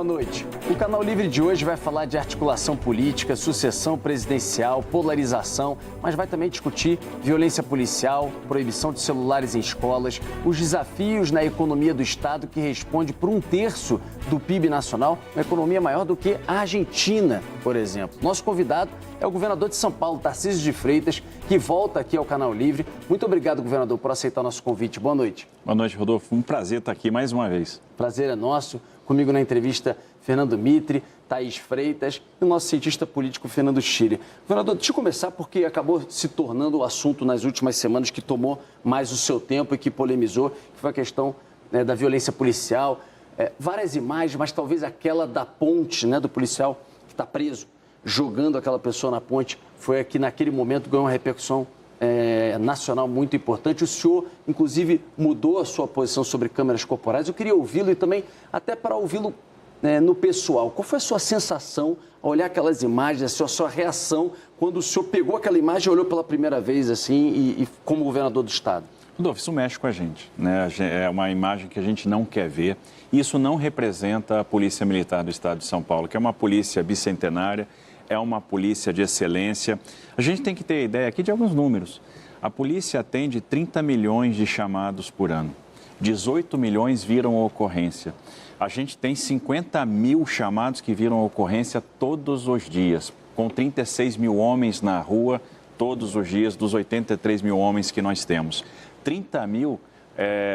noite. O Canal Livre de hoje vai falar de articulação política, sucessão presidencial, polarização, mas vai também discutir violência policial, proibição de celulares em escolas, os desafios na economia do Estado, que responde por 1/3 do PIB nacional, uma economia maior do que a Argentina, por exemplo. Nosso convidado é o governador de São Paulo, Tarcísio de Freitas, que volta aqui ao Canal Livre. Muito obrigado, governador, por aceitar o nosso convite. Boa noite. Boa noite, Rodolfo. Um prazer estar aqui mais uma vez. Prazer é nosso. Comigo na entrevista, Fernando Mitre, Thaís Freitas e o nosso cientista político, Fernando Schiller. Governador, deixa eu começar porque acabou se tornando o assunto nas últimas semanas que tomou mais o seu tempo e que polemizou, que foi a questão da violência policial. Várias imagens, mas talvez aquela da ponte, do policial que está preso, jogando aquela pessoa na ponte, foi aqui naquele momento ganhou uma repercussão nacional muito importante. O senhor, inclusive, mudou a sua posição sobre câmeras corporais. Eu queria ouvi-lo e também até para ouvi-lo no pessoal. Qual foi a sua sensação ao olhar aquelas imagens, a sua reação quando o senhor pegou aquela imagem e olhou pela primeira vez assim e como governador do Estado? Rodolfo, isso mexe com a gente, né? É uma imagem que a gente não quer ver. Isso não representa a Polícia Militar do Estado de São Paulo, que é uma polícia bicentenária, é uma polícia de excelência. A gente tem que ter ideia aqui de alguns números. A polícia atende 30 milhões de chamados por ano. 18 milhões viram ocorrência. A gente tem 50 mil chamados que viram ocorrência todos os dias, com 36 mil homens na rua todos os dias, dos 83 mil homens que nós temos. 30 mil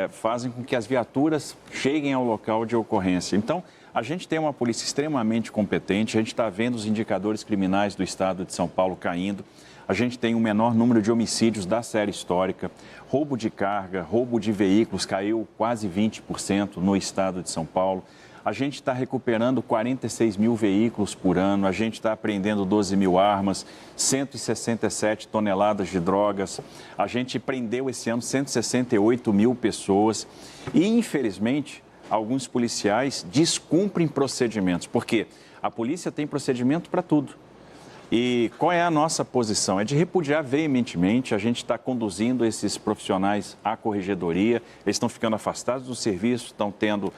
fazem com que as viaturas cheguem ao local de ocorrência. Então, a gente tem uma polícia extremamente competente, a gente está vendo os indicadores criminais do Estado de São Paulo caindo, a gente tem o menor número de homicídios da série histórica, roubo de carga, roubo de veículos caiu quase 20% no Estado de São Paulo, a gente está recuperando 46 mil veículos por ano, a gente está apreendendo 12 mil armas, 167 toneladas de drogas, a gente prendeu esse ano 168 mil pessoas e, infelizmente, alguns policiais descumprem procedimentos, porque a polícia tem procedimento para tudo. E qual é a nossa posição? É de repudiar veementemente, a gente está conduzindo esses profissionais à corregedoria, eles estão ficando afastados do serviço, estão tendo,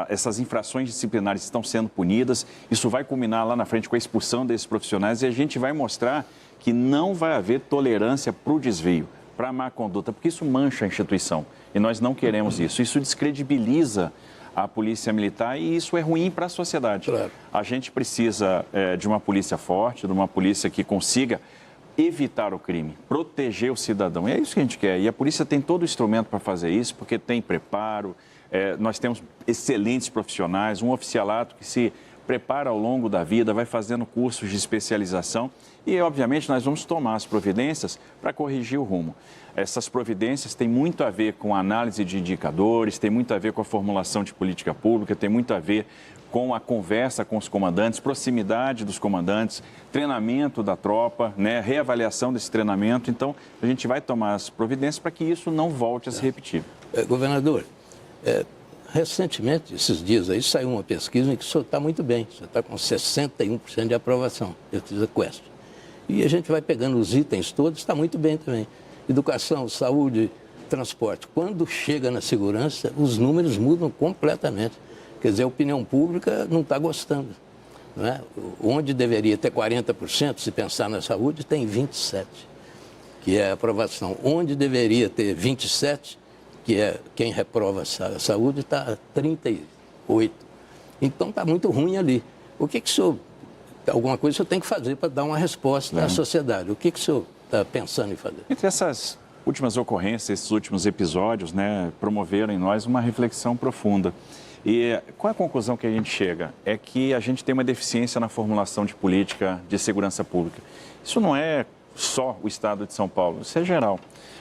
essas infrações disciplinares estão sendo punidas, isso vai culminar lá na frente com a expulsão desses profissionais e a gente vai mostrar que não vai haver tolerância para o desvio, para a má conduta, porque isso mancha a instituição e nós não queremos isso. Isso descredibiliza a polícia militar e isso é ruim para a sociedade. Claro. A gente precisa de uma polícia forte, de uma polícia que consiga evitar o crime, proteger o cidadão. E é isso que a gente quer. E a polícia tem todo o instrumento para fazer isso, porque tem preparo, nós temos excelentes profissionais, um oficialato que se prepara ao longo da vida, vai fazendo cursos de especialização e, obviamente, nós vamos tomar as providências para corrigir o rumo. Essas providências têm muito a ver com a análise de indicadores, tem muito a ver com a formulação de política pública, tem muito a ver com a conversa com os comandantes, proximidade dos comandantes, treinamento da tropa, reavaliação desse treinamento. Então, a gente vai tomar as providências para que isso não volte a se repetir. Governador, recentemente, esses dias aí, saiu uma pesquisa em que o senhor está muito bem. O senhor está com 61% de aprovação, pesquisa Quest. E a gente vai pegando os itens todos, está muito bem também. Educação, saúde, transporte. Quando chega na segurança, os números mudam completamente. Quer dizer, a opinião pública não está gostando. Não é? Onde deveria ter 40%, se pensar na saúde, tem 27%, que é a aprovação. Onde deveria ter 27%, que é quem reprova a saúde, está 38%. Então, está muito ruim ali. O que o senhor, alguma coisa o senhor tem que fazer para dar uma resposta à sociedade? O que o senhor está pensando em fazer? Entre essas últimas ocorrências, esses últimos episódios, promoveram em nós uma reflexão profunda. E qual é a conclusão que a gente chega? É que a gente tem uma deficiência na formulação de política de segurança pública. Isso não é só o Estado de São Paulo, isso é geral.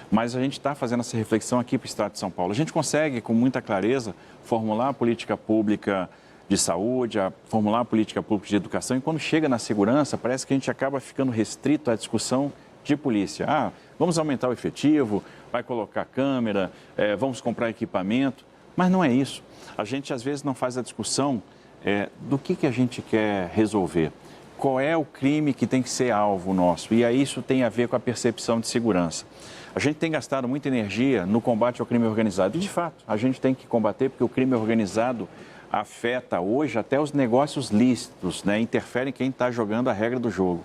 Mas a gente está fazendo essa reflexão aqui para o Estado de São Paulo. A gente consegue, com muita clareza, formular a política pública de saúde, formular a política pública de educação, e quando chega na segurança, parece que a gente acaba ficando restrito à discussão de polícia. Vamos aumentar o efetivo, vai colocar câmera, vamos comprar equipamento, mas não é isso. A gente, às vezes, não faz a discussão do que a gente quer resolver. Qual é o crime que tem que ser alvo nosso? E aí isso tem a ver com a percepção de segurança. A gente tem gastado muita energia no combate ao crime organizado. E, de fato, a gente tem que combater porque o crime organizado afeta hoje até os negócios lícitos, né? Interfere em quem está jogando a regra do jogo.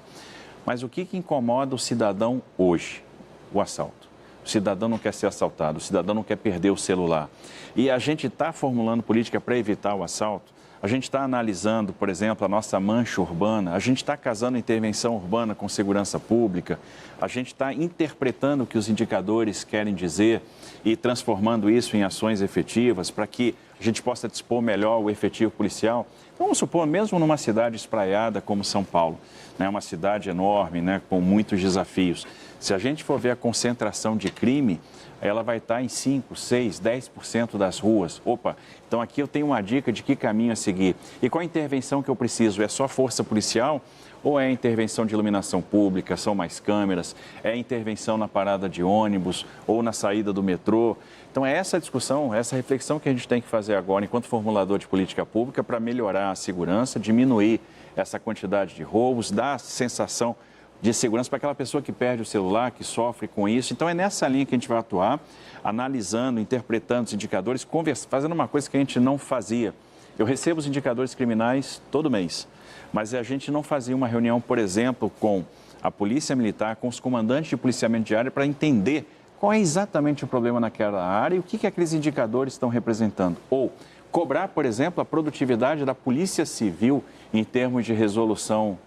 Mas o que incomoda o cidadão hoje? O assalto. O cidadão não quer ser assaltado, o cidadão não quer perder o celular. E a gente está formulando política para evitar o assalto. A gente está analisando, por exemplo, a nossa mancha urbana, a gente está casando intervenção urbana com segurança pública, a gente está interpretando o que os indicadores querem dizer e transformando isso em ações efetivas para que a gente possa dispor melhor o efetivo policial. Então, vamos supor, mesmo numa cidade espraiada como São Paulo, né, uma cidade enorme, né, com muitos desafios, se a gente for ver a concentração de crime, ela vai estar em 5, 6, 10% das ruas. Opa, então aqui eu tenho uma dica de que caminho a seguir. E qual a intervenção que eu preciso? É só força policial ou é intervenção de iluminação pública, são mais câmeras, é intervenção na parada de ônibus ou na saída do metrô? Então é essa discussão, essa reflexão que a gente tem que fazer agora enquanto formulador de política pública para melhorar a segurança, diminuir essa quantidade de roubos, dar a sensação de segurança para aquela pessoa que perde o celular, que sofre com isso. Então, é nessa linha que a gente vai atuar, analisando, interpretando os indicadores, fazendo uma coisa que a gente não fazia. Eu recebo os indicadores criminais todo mês, mas a gente não fazia uma reunião, por exemplo, com a Polícia Militar, com os comandantes de policiamento de área, para entender qual é exatamente o problema naquela área e o que aqueles indicadores estão representando. Ou cobrar, por exemplo, a produtividade da Polícia Civil em termos de resolução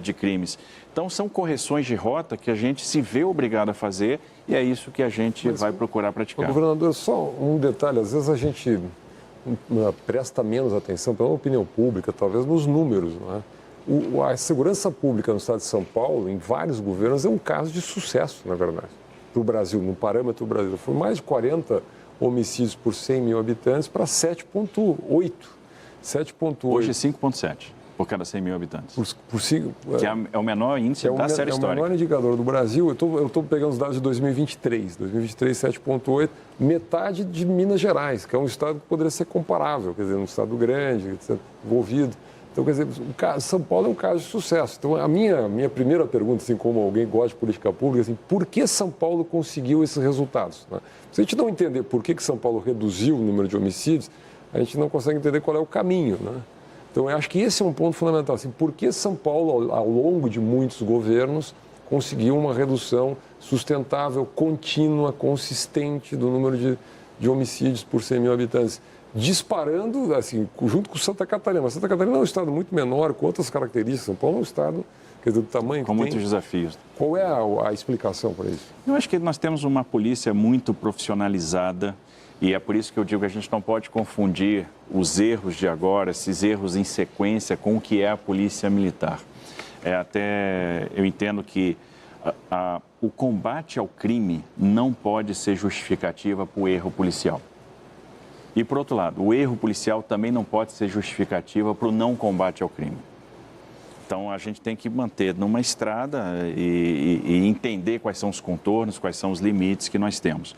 de crimes. Então, são correções de rota que a gente se vê obrigado a fazer e é isso que a gente vai procurar praticar. Governador, só um detalhe, às vezes a gente presta menos atenção pela opinião pública, talvez nos números, não é? A segurança pública no estado de São Paulo, em vários governos, é um caso de sucesso, na verdade, para o Brasil, no parâmetro do Brasil. Foi mais de 40 homicídios por 100 mil habitantes para 7,8. Hoje, 5,7. Por cada 100 mil habitantes. Que é o menor índice da série histórica. É o menor indicador do Brasil. Eu estou pegando os dados de 2023. 2023, 7,8. Metade de Minas Gerais, que é um estado que poderia ser comparável, quer dizer, um estado grande, envolvido. Então, quer dizer, São Paulo é um caso de sucesso. Então, a minha primeira pergunta, assim, como alguém gosta de política pública, assim, por que São Paulo conseguiu esses resultados? Né? Se a gente não entender por que São Paulo reduziu o número de homicídios, a gente não consegue entender qual é o caminho, né? Então, eu acho que esse é um ponto fundamental. Assim, por que São Paulo, ao longo de muitos governos, conseguiu uma redução sustentável, contínua, consistente do número de homicídios por 100 mil habitantes? Disparando, assim, junto com Santa Catarina. Mas Santa Catarina é um estado muito menor, com outras características. São Paulo é um estado, quer dizer, do tamanho que tem. Com muitos desafios. Qual é a explicação para isso? Eu acho que nós temos uma polícia muito profissionalizada. E é por isso que eu digo que a gente não pode confundir os erros de agora, esses erros em sequência, com o que é a polícia militar. Eu entendo que o combate ao crime não pode ser justificativa para o erro policial. E, por outro lado, o erro policial também não pode ser justificativa para o não combate ao crime. Então, a gente tem que manter numa estrada e entender quais são os contornos, quais são os limites que nós temos.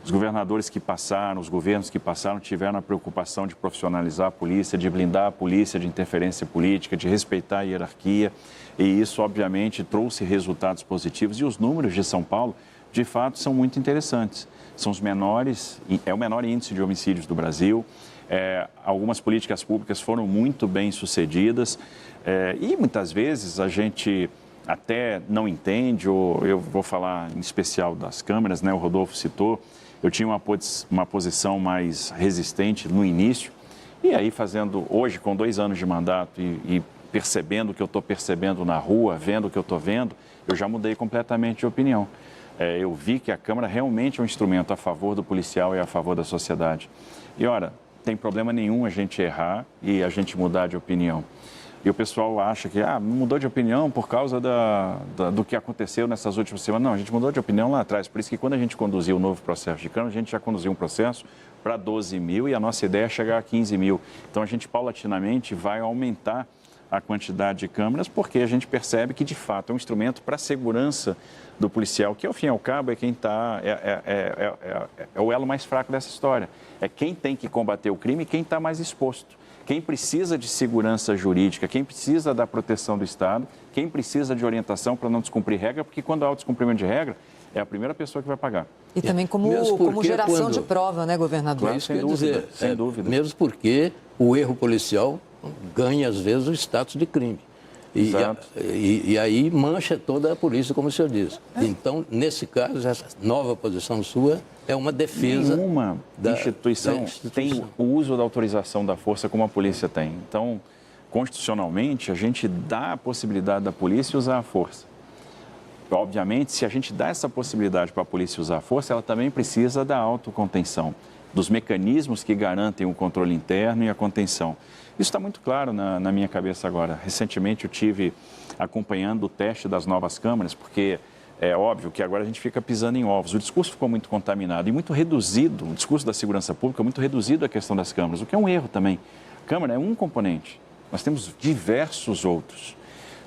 Os governadores que passaram, os governos que passaram tiveram a preocupação de profissionalizar a polícia, de blindar a polícia de interferência política, de respeitar a hierarquia. E isso, obviamente, trouxe resultados positivos. E os números de São Paulo, de fato, são muito interessantes. São os menores, é o menor índice de homicídios do Brasil. Algumas políticas públicas foram muito bem sucedidas. E muitas vezes a gente até não entende, ou eu vou falar em especial das câmeras, né? O Rodolfo citou. Eu tinha uma posição mais resistente no início, e aí hoje, com 2 anos de mandato e percebendo o que eu estou percebendo na rua, vendo o que eu estou vendo, eu já mudei completamente de opinião. Eu vi que a Câmara realmente é um instrumento a favor do policial e a favor da sociedade. E, ora, tem problema nenhum a gente errar e a gente mudar de opinião. E o pessoal acha que mudou de opinião por causa do que aconteceu nessas últimas semanas. Não, a gente mudou de opinião lá atrás. Por isso que quando a gente conduziu o novo processo de Câmara, a gente já conduziu um processo para 12 mil e a nossa ideia é chegar a 15 mil. Então, a gente paulatinamente vai aumentar a quantidade de câmeras porque a gente percebe que, de fato, é um instrumento para a segurança do policial, que, ao fim e ao cabo, é quem é o elo mais fraco dessa história. É quem tem que combater o crime e quem está mais exposto. Quem precisa de segurança jurídica, quem precisa da proteção do Estado, quem precisa de orientação para não descumprir regra, porque quando há o descumprimento de regra, é a primeira pessoa que vai pagar. E também como geração de prova, né, governador? Claro, Isso quer dizer, sem dúvida. Mesmo porque o erro policial ganha, às vezes, o status de crime. E aí mancha toda a polícia, como o senhor disse. Então, nesse caso, essa nova posição sua é uma defesa. Nenhuma instituição tem o uso da autorização da força como a polícia tem. Então, constitucionalmente, a gente dá a possibilidade da polícia usar a força. Obviamente, se a gente dá essa possibilidade para a polícia usar a força, ela também precisa da autocontenção, dos mecanismos que garantem o controle interno e a contenção. Isso está muito claro na minha cabeça agora. Recentemente eu tive acompanhando o teste das novas câmeras, porque é óbvio que agora a gente fica pisando em ovos. O discurso ficou muito contaminado e muito reduzido, o discurso da segurança pública muito reduzido à questão das câmeras, o que é um erro também. A câmera é um componente, nós temos diversos outros,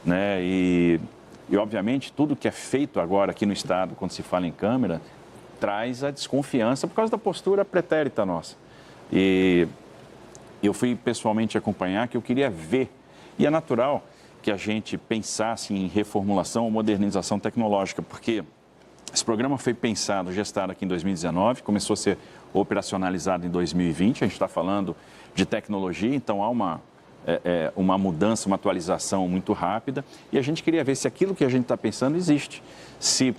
né? E obviamente tudo que é feito agora aqui no Estado, quando se fala em câmera, traz a desconfiança por causa da postura pretérita nossa. E eu fui pessoalmente acompanhar, que eu queria ver. E é natural que a gente pensasse em reformulação ou modernização tecnológica, porque esse programa foi pensado, gestado aqui em 2019, começou a ser operacionalizado em 2020, a gente está falando de tecnologia, então há uma mudança, uma atualização muito rápida, e a gente queria ver se aquilo que a gente está pensando existe, se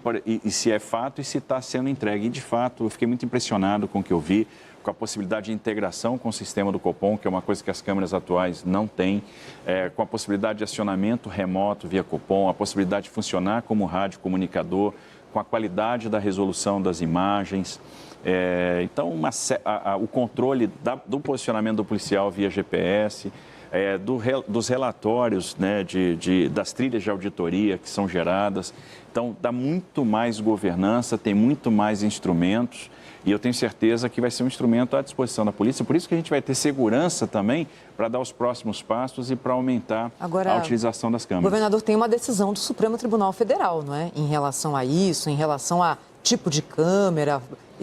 é fato e se está sendo entregue. E, de fato, eu fiquei muito impressionado com o que eu vi, com a possibilidade de integração com o sistema do Copom, que é uma coisa que as câmeras atuais não têm, com a possibilidade de acionamento remoto via Copom, a possibilidade de funcionar como rádio comunicador, com a qualidade da resolução das imagens. Então, o controle do posicionamento do policial via GPS, dos relatórios, né, das trilhas de auditoria que são geradas. Então, dá muito mais governança, tem muito mais instrumentos. E eu tenho certeza que vai ser um instrumento à disposição da polícia. Por isso que a gente vai ter segurança também para dar os próximos passos e para aumentar a utilização das câmeras. Governador, tem uma decisão do Supremo Tribunal Federal, não é? Em relação a isso, em relação a tipo de câmera.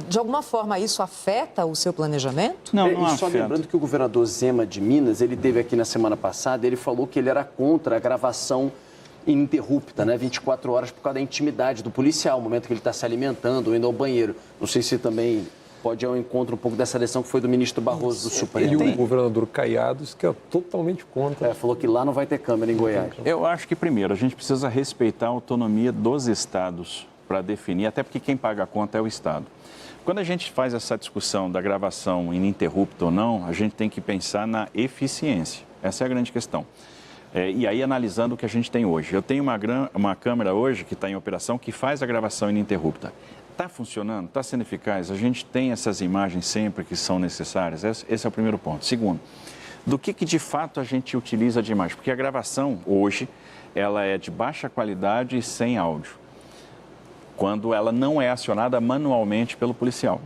De alguma forma, isso afeta o seu planejamento? Não afeta. Só lembrando que o governador Zema de Minas, ele esteve aqui na semana passada, ele falou que ele era contra a gravação ininterrupta, né? 24 horas por causa da intimidade do policial, o momento que ele está se alimentando ou indo ao banheiro. Não sei se também pode ir ao encontro um pouco dessa decisão que foi do ministro Barroso do Supremo. E o governador Caiados, que é totalmente contra. Falou que lá não vai ter câmera em Goiás. Eu acho que, primeiro, a gente precisa respeitar a autonomia dos estados para definir, até porque quem paga a conta é o Estado. Quando a gente faz essa discussão da gravação ininterrupta ou não, a gente tem que pensar na eficiência. Essa é a grande questão. E aí, analisando o que a gente tem hoje. Eu tenho uma câmera hoje que está em operação que faz a gravação ininterrupta. Está funcionando? Está sendo eficaz? A gente tem essas imagens sempre que são necessárias? Esse é o primeiro ponto. Segundo, do que de fato a gente utiliza de imagem? Porque a gravação, hoje, ela é de baixa qualidade e sem áudio, quando ela não é acionada manualmente pelo policial.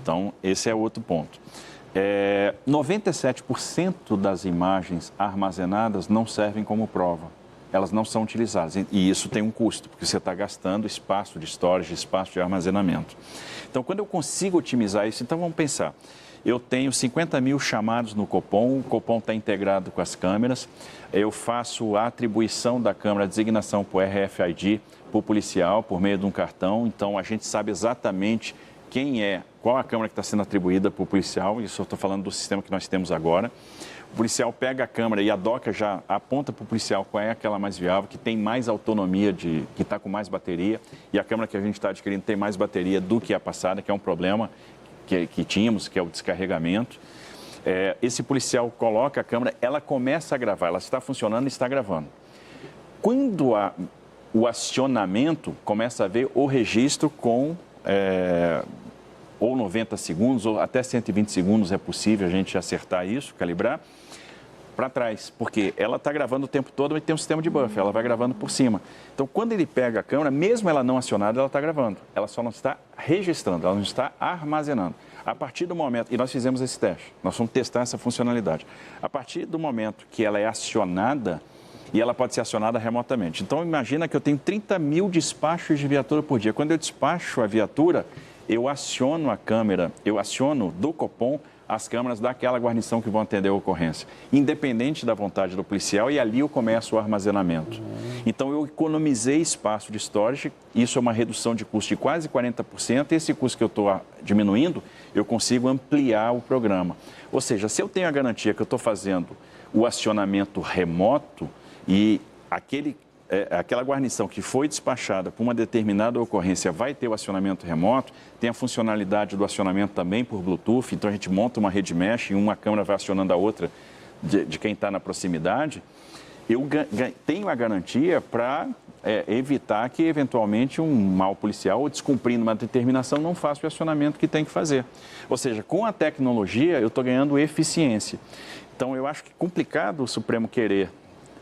Então, esse é outro ponto. 97% das imagens armazenadas não servem como prova. Elas não são utilizadas. E isso tem um custo, porque você está gastando espaço de storage, espaço de armazenamento. Então, quando eu consigo otimizar isso, então vamos pensar. Eu tenho 50 mil chamados no Copom, o Copom está integrado com as câmeras. Eu faço a atribuição da câmera, a designação para o RFID, para o policial, por meio de um cartão. Então, a gente sabe exatamente qual a câmera que está sendo atribuída para o policial. Isso eu estou falando do sistema que nós temos agora. O policial pega a câmera e a DOCA já aponta para o policial qual é aquela mais viável, que tem mais autonomia, que está com mais bateria. E a câmera que a gente está adquirindo tem mais bateria do que a passada, que é um problema que tínhamos, que é o descarregamento. Esse policial coloca a câmera, ela começa a gravar, ela está funcionando e está gravando. Quando o acionamento, começa a ver o registro com ou 90 segundos, ou até 120 segundos é possível a gente acertar isso, calibrar, para trás, porque ela está gravando o tempo todo e tem um sistema de buffer, ela vai gravando por cima. Então, quando ele pega a câmera, mesmo ela não acionada, ela está gravando. Ela só não está registrando, ela não está armazenando. A partir do momento, e nós fizemos esse teste, nós vamos testar essa funcionalidade. A partir do momento que ela é acionada, e ela pode ser acionada remotamente. Então, imagina que eu tenho 30 mil despachos de viatura por dia. Quando eu despacho a viatura, eu aciono a câmera, eu aciono do Copom as câmeras daquela guarnição que vão atender a ocorrência, independente da vontade do policial, e ali eu começo o armazenamento. Então, eu eu economizei espaço de storage, isso é uma redução de custo de quase 40%, esse custo que eu estou diminuindo, eu consigo ampliar o programa. Ou seja, se eu tenho a garantia que eu estou fazendo o acionamento remoto e aquela guarnição que foi despachada por uma determinada ocorrência vai ter o acionamento remoto, tem a funcionalidade do acionamento também por Bluetooth, então a gente monta uma rede mesh e uma câmera vai acionando a outra de quem está na proximidade, eu tenho a garantia para evitar que, eventualmente, um mau policial, ou descumprindo uma determinação, não faça o acionamento que tem que fazer. Ou seja, com a tecnologia, eu estou ganhando eficiência. Então, eu acho que é complicado o Supremo querer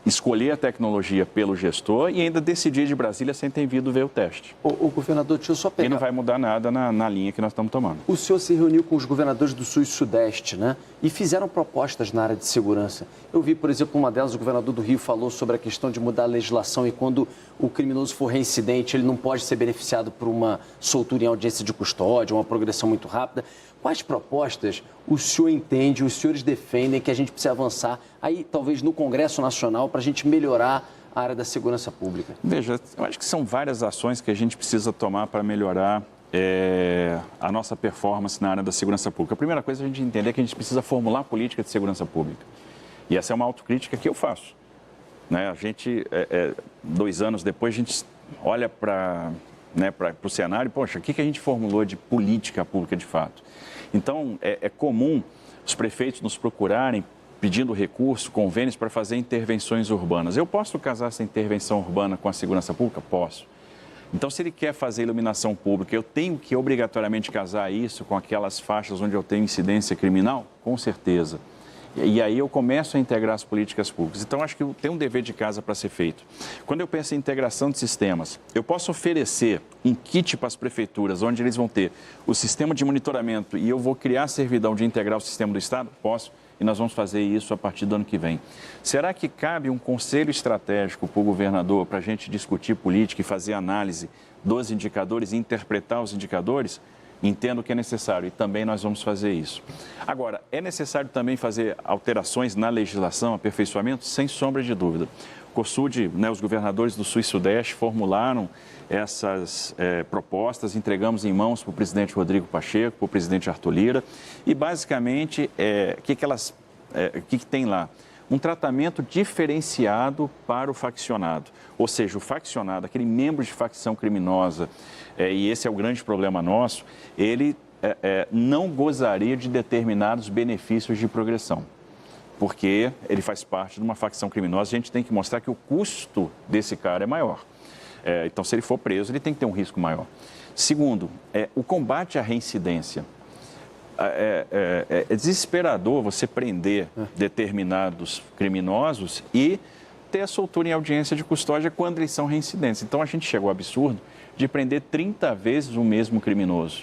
escolher a tecnologia pelo gestor e ainda decidir de Brasília sem ter vindo ver o teste. O governador, deixa eu só pegar. E não vai mudar nada na linha que nós estamos tomando. O senhor se reuniu com os governadores do Sul e Sudeste, né? E fizeram propostas na área de segurança. Eu vi, por exemplo, uma delas, o governador do Rio falou sobre a questão de mudar a legislação e quando o criminoso for reincidente, ele não pode ser beneficiado por uma soltura em audiência de custódia, uma progressão muito rápida. Quais propostas o senhor entende, os senhores defendem que a gente precisa avançar aí, talvez no Congresso Nacional, para a gente melhorar a área da segurança pública? Veja, eu acho que são várias ações que a gente precisa tomar para melhorar a nossa performance na área da segurança pública. A primeira coisa é a gente entender que a gente precisa formular política de segurança pública. E essa é uma autocrítica que eu faço. Né? A gente, 2 anos depois, a gente olha para o cenário e, poxa, o que a gente formulou de política pública de fato? Então, é comum os prefeitos nos procurarem pedindo recurso, convênios para fazer intervenções urbanas. Eu posso casar essa intervenção urbana com a segurança pública? Posso. Então, se ele quer fazer iluminação pública, eu tenho que obrigatoriamente casar isso com aquelas faixas onde eu tenho incidência criminal? Com certeza. E aí eu começo a integrar as políticas públicas. Então, acho que tem um dever de casa para ser feito. Quando eu penso em integração de sistemas, eu posso oferecer um kit para as prefeituras, onde eles vão ter o sistema de monitoramento e eu vou criar a servidão de integrar o sistema do Estado? Posso. E nós vamos fazer isso a partir do ano que vem. Será que cabe um conselho estratégico para o governador para a gente discutir política e fazer análise dos indicadores e interpretar os indicadores? Entendo que é necessário e também nós vamos fazer isso. Agora, é necessário também fazer alterações na legislação, aperfeiçoamento? Sem sombra de dúvida. O COSUD, os governadores do Sul e Sudeste formularam essas propostas, entregamos em mãos para o presidente Rodrigo Pacheco, para o presidente Arthur Lira. E, basicamente, o que tem lá? Um tratamento diferenciado para o faccionado. Ou seja, o faccionado, aquele membro de facção criminosa, e esse é o grande problema nosso, ele não gozaria de determinados benefícios de progressão, porque ele faz parte de uma facção criminosa. A gente tem que mostrar que o custo desse cara é maior. Então, se ele for preso, ele tem que ter um risco maior. Segundo, o combate à reincidência. É desesperador você prender determinados criminosos e ter a soltura em audiência de custódia quando eles são reincidentes. Então, a gente chegou ao absurdo de prender 30 vezes o mesmo criminoso.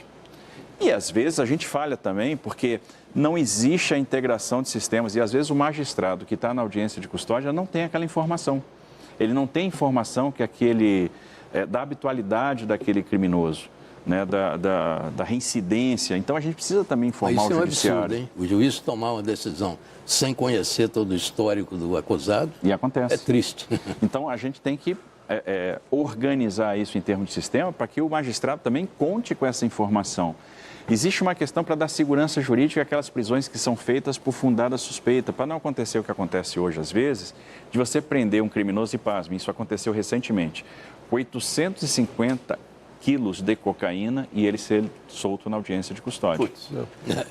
E, às vezes, a gente falha também porque não existe a integração de sistemas e, às vezes, o magistrado que está na audiência de custódia não tem aquela informação. Ele não tem informação que da habitualidade daquele criminoso. Né, da reincidência. Então, a gente precisa também informar o judiciário. Absurdo, hein? O juiz tomar uma decisão sem conhecer todo o histórico do acusado. E acontece. É triste. Então, a gente tem que organizar isso em termos de sistema para que o magistrado também conte com essa informação. Existe uma questão para dar segurança jurídica àquelas prisões que são feitas por fundada suspeita, para não acontecer o que acontece hoje, às vezes, de você prender um criminoso e, pasme, isso aconteceu recentemente, 850 quilos de cocaína e ele ser solto na audiência de custódia.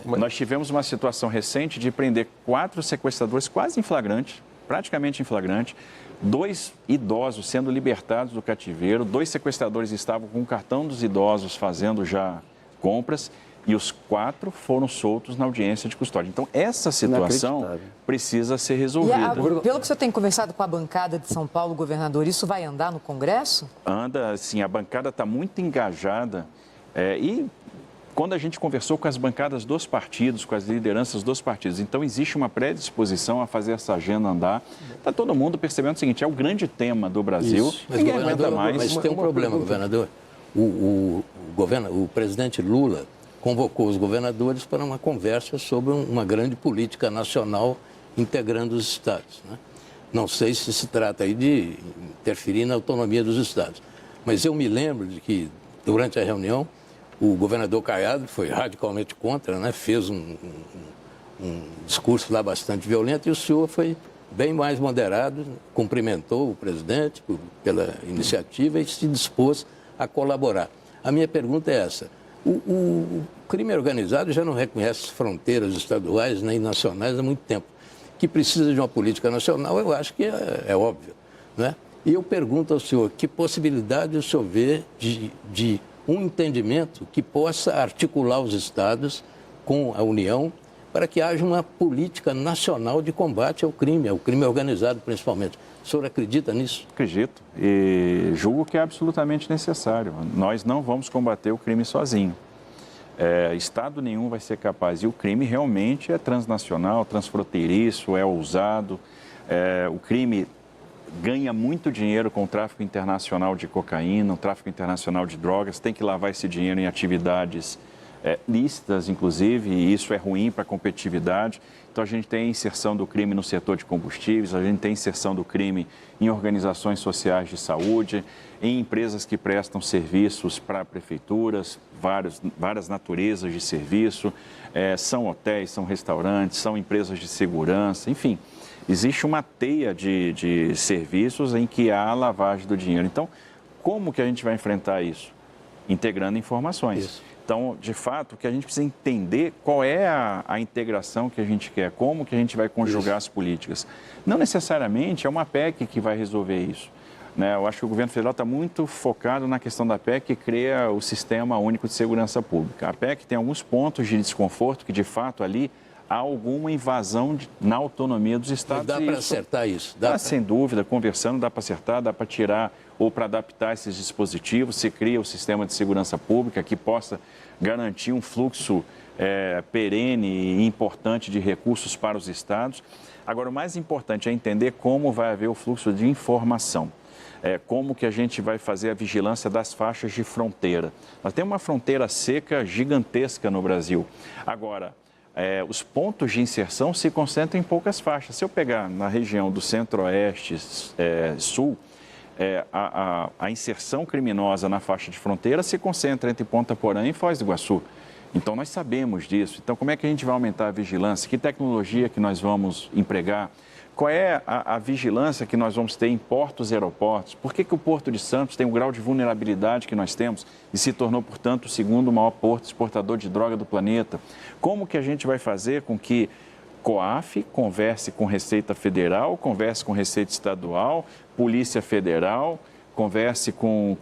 Nós tivemos uma situação recente de prender 4 sequestradores quase em flagrante, praticamente em flagrante, 2 idosos sendo libertados do cativeiro, 2 sequestradores estavam com o cartão dos idosos fazendo já compras e os 4 foram soltos na audiência de custódia. Então, essa situação precisa ser resolvida. Pelo que você tem conversado com a bancada de São Paulo, governador, isso vai andar no Congresso? Anda, sim, a bancada está muito engajada e quando a gente conversou com as bancadas dos partidos, com as lideranças dos partidos, então existe uma predisposição a fazer essa agenda andar. Está todo mundo percebendo o seguinte, é o grande tema do Brasil, isso. Mas, ninguém aguenta mais. Mas tem um problema, governador. O presidente Lula convocou os governadores para uma conversa sobre uma grande política nacional integrando os estados. Né? Não sei se trata aí de interferir na autonomia dos estados. Mas eu me lembro de que, durante a reunião, o governador Caiado foi radicalmente contra, né? Fez um discurso lá bastante violento e o senhor foi bem mais moderado, cumprimentou o presidente pela iniciativa e se dispôs a colaborar. A minha pergunta é essa. O crime organizado já não reconhece fronteiras estaduais nem nacionais há muito tempo. Que precisa de uma política nacional, eu acho que é óbvio, né? E eu pergunto ao senhor, que possibilidade o senhor vê de um entendimento que possa articular os estados com a União para que haja uma política nacional de combate ao crime organizado principalmente. O senhor acredita nisso? Acredito e julgo que é absolutamente necessário. Nós não vamos combater o crime sozinho. Estado nenhum vai ser capaz. E o crime realmente é transnacional, transfronteiriço, é ousado. O crime ganha muito dinheiro com o tráfico internacional de cocaína, o tráfico internacional de drogas, tem que lavar esse dinheiro em atividades lícitas, inclusive, e isso é ruim para a competitividade. Então, a gente tem a inserção do crime no setor de combustíveis, a gente tem a inserção do crime em organizações sociais de saúde, em empresas que prestam serviços para prefeituras, várias naturezas de serviço, são hotéis, são restaurantes, são empresas de segurança, enfim. Existe uma teia de serviços em que há lavagem do dinheiro. Então, como que a gente vai enfrentar isso? Integrando informações. Isso. Então, de fato, o que a gente precisa entender qual é a integração que a gente quer, como que a gente vai conjugar as políticas. Não necessariamente é uma PEC que vai resolver isso, né? Eu acho que o governo federal está muito focado na questão da PEC que cria o Sistema Único de Segurança Pública. A PEC tem alguns pontos de desconforto que, de fato, ali há alguma invasão na autonomia dos estados. Mas dá para acertar isso? Sem dúvida, conversando, dá para acertar, dá para tirar ou para adaptar esses dispositivos. Se cria o sistema de segurança pública que possa garantir um fluxo perene e importante de recursos para os estados. Agora, o mais importante é entender como vai haver o fluxo de informação. Como que a gente vai fazer a vigilância das faixas de fronteira. Nós temos uma fronteira seca gigantesca no Brasil. Agora, os pontos de inserção se concentram em poucas faixas. Se eu pegar na região do centro-oeste, sul, a inserção criminosa na faixa de fronteira se concentra entre Ponta Porã e Foz do Iguaçu. Então, nós sabemos disso. Então, como é que a gente vai aumentar a vigilância? Que tecnologia que nós vamos empregar? Qual é a vigilância que nós vamos ter em portos e aeroportos? Por que o Porto de Santos tem o grau de vulnerabilidade que nós temos e se tornou, portanto, o segundo maior porto exportador de droga do planeta? Como que a gente vai fazer com que COAF converse com Receita Federal, converse com Receita Estadual, Polícia Federal, converse com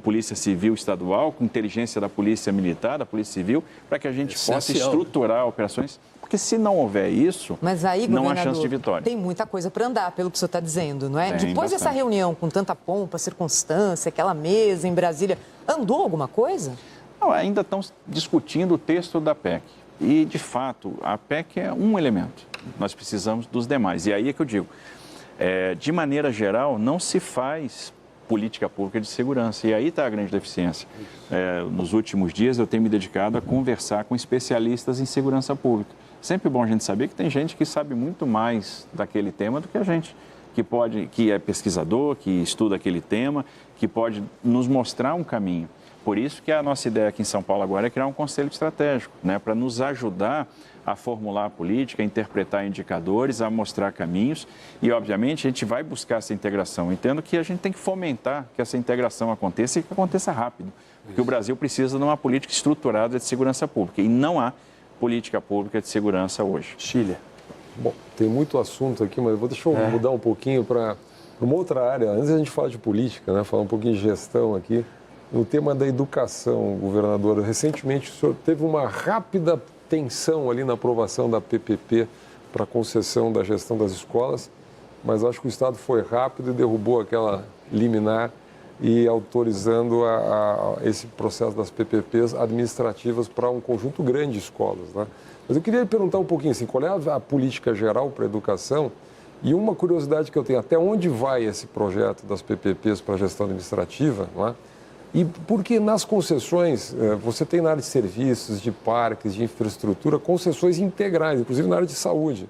Polícia Civil Estadual, com inteligência da Polícia Militar, da Polícia Civil, para que a gente possa estruturar operações? Porque se não houver isso, mas aí, não há chance de vitória. Tem muita coisa para andar, pelo que o senhor está dizendo, não é? Depois dessa reunião com tanta pompa, circunstância, aquela mesa em Brasília, andou alguma coisa? Não, ainda estão discutindo o texto da PEC. E, de fato, a PEC é um elemento. Nós precisamos dos demais. E aí é que eu digo, de maneira geral, não se faz política pública de segurança. E aí está a grande deficiência. Nos últimos dias, eu tenho me dedicado a conversar com especialistas em segurança pública. Sempre bom a gente saber que tem gente que sabe muito mais daquele tema do que a gente, que é pesquisador, que estuda aquele tema, que pode nos mostrar um caminho. Por isso que a nossa ideia aqui em São Paulo agora é criar um conselho estratégico, né, para nos ajudar a formular a política, a interpretar indicadores, a mostrar caminhos e, obviamente, a gente vai buscar essa integração. Entendo que a gente tem que fomentar que essa integração aconteça e que aconteça rápido, porque o Brasil precisa de uma política estruturada de segurança pública e não há política pública de segurança hoje. Chile. Bom, tem muito assunto aqui, mas deixa eu mudar um pouquinho para uma outra área. Antes a gente fala de política, né, falar um pouquinho de gestão aqui. No tema da educação, governador, recentemente o senhor teve uma rápida tensão ali na aprovação da PPP para concessão da gestão das escolas, mas acho que o Estado foi rápido e derrubou aquela liminar e autorizando esse processo das PPPs administrativas para um conjunto grande de escolas, né? Mas eu queria lhe perguntar um pouquinho assim, qual é a política geral para a educação e uma curiosidade que eu tenho, até onde vai esse projeto das PPPs para a gestão administrativa, não é? E porque nas concessões, você tem na área de serviços, de parques, de infraestrutura, concessões integrais, inclusive na área de saúde.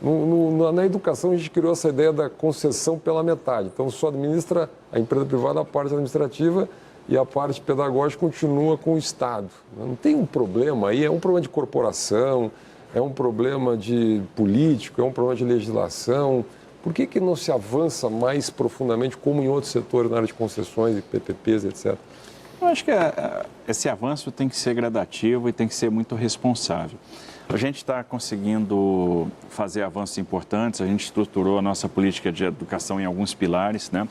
Na educação, a gente criou essa ideia da concessão pela metade. Então, só administra a empresa privada a parte administrativa e a parte pedagógica continua com o Estado. Não tem um problema aí, é um problema de corporação, é um problema de político, é um problema de legislação. Por que não se avança mais profundamente, como em outros setores, na área de concessões e PPPs, etc.? Eu acho que esse avanço tem que ser gradativo e tem que ser muito responsável. A gente está conseguindo fazer avanços importantes, a gente estruturou a nossa política de educação em alguns pilares, né?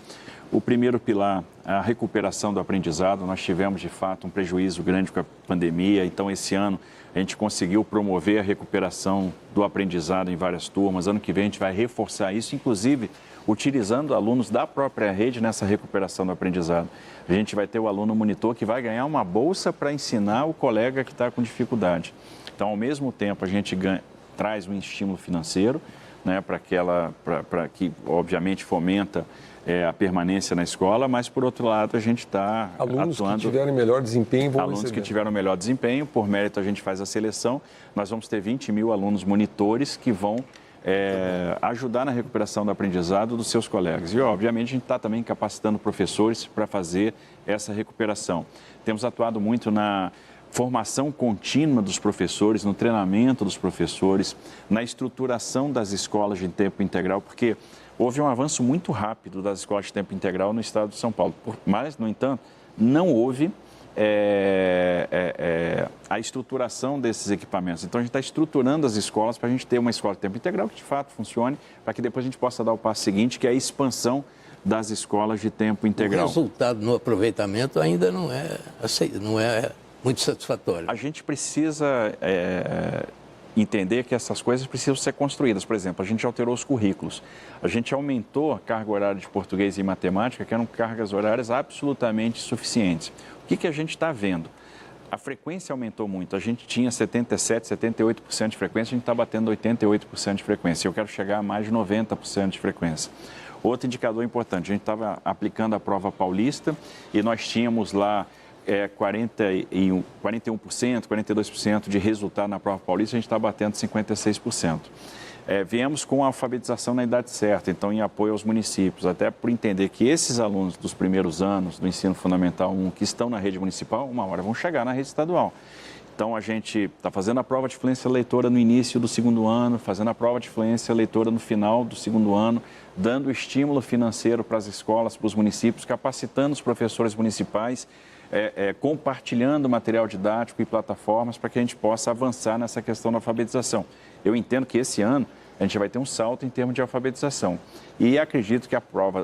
O primeiro pilar, a recuperação do aprendizado. Nós tivemos, de fato, um prejuízo grande com a pandemia, então esse ano a gente conseguiu promover a recuperação do aprendizado em várias turmas. Ano que vem a gente vai reforçar isso, inclusive utilizando alunos da própria rede nessa recuperação do aprendizado. A gente vai ter o aluno monitor que vai ganhar uma bolsa para ensinar o colega que está com dificuldade. Então, ao mesmo tempo, a gente traz um estímulo financeiro, né, para que, obviamente, fomenta a permanência na escola, mas, por outro lado, a gente está atuando... Alunos que tiverem melhor desempenho vão Alunos receber. que tiveram melhor desempenho, por mérito a gente faz a seleção. Nós vamos ter 20 mil alunos monitores que vão ajudar na recuperação do aprendizado dos seus colegas. E, obviamente, a gente está também capacitando professores para fazer essa recuperação. Temos atuado muito na formação contínua dos professores, no treinamento dos professores, na estruturação das escolas de tempo integral, porque houve um avanço muito rápido das escolas de tempo integral no estado de São Paulo. Mas, no entanto, não houve a estruturação desses equipamentos. Então, a gente está estruturando as escolas para a gente ter uma escola de tempo integral que, de fato, funcione, para que depois a gente possa dar o passo seguinte, que é a expansão das escolas de tempo integral. O resultado no aproveitamento ainda não é muito satisfatório. A gente precisa entender que essas coisas precisam ser construídas. Por exemplo, a gente alterou os currículos. A gente aumentou a carga horária de português e matemática, que eram cargas horárias absolutamente suficientes. O que a gente está vendo? A frequência aumentou muito. A gente tinha 77%, 78% de frequência, a gente está batendo 88% de frequência. Eu quero chegar a mais de 90% de frequência. Outro indicador importante, a gente estava aplicando a prova paulista e nós tínhamos lá 41%, 42% de resultado na prova paulista, a gente está batendo 56%. Viemos com a alfabetização na idade certa, então em apoio aos municípios, até por entender que esses alunos dos primeiros anos do ensino fundamental 1 que estão na rede municipal, uma hora vão chegar na rede estadual. Então a gente está fazendo a prova de fluência leitora no início do segundo ano, fazendo a prova de fluência leitora no final do segundo ano, dando estímulo financeiro para as escolas, para os municípios, capacitando os professores municipais, compartilhando material didático e plataformas para que a gente possa avançar nessa questão da alfabetização. Eu entendo que esse ano a gente vai ter um salto em termos de alfabetização. E acredito que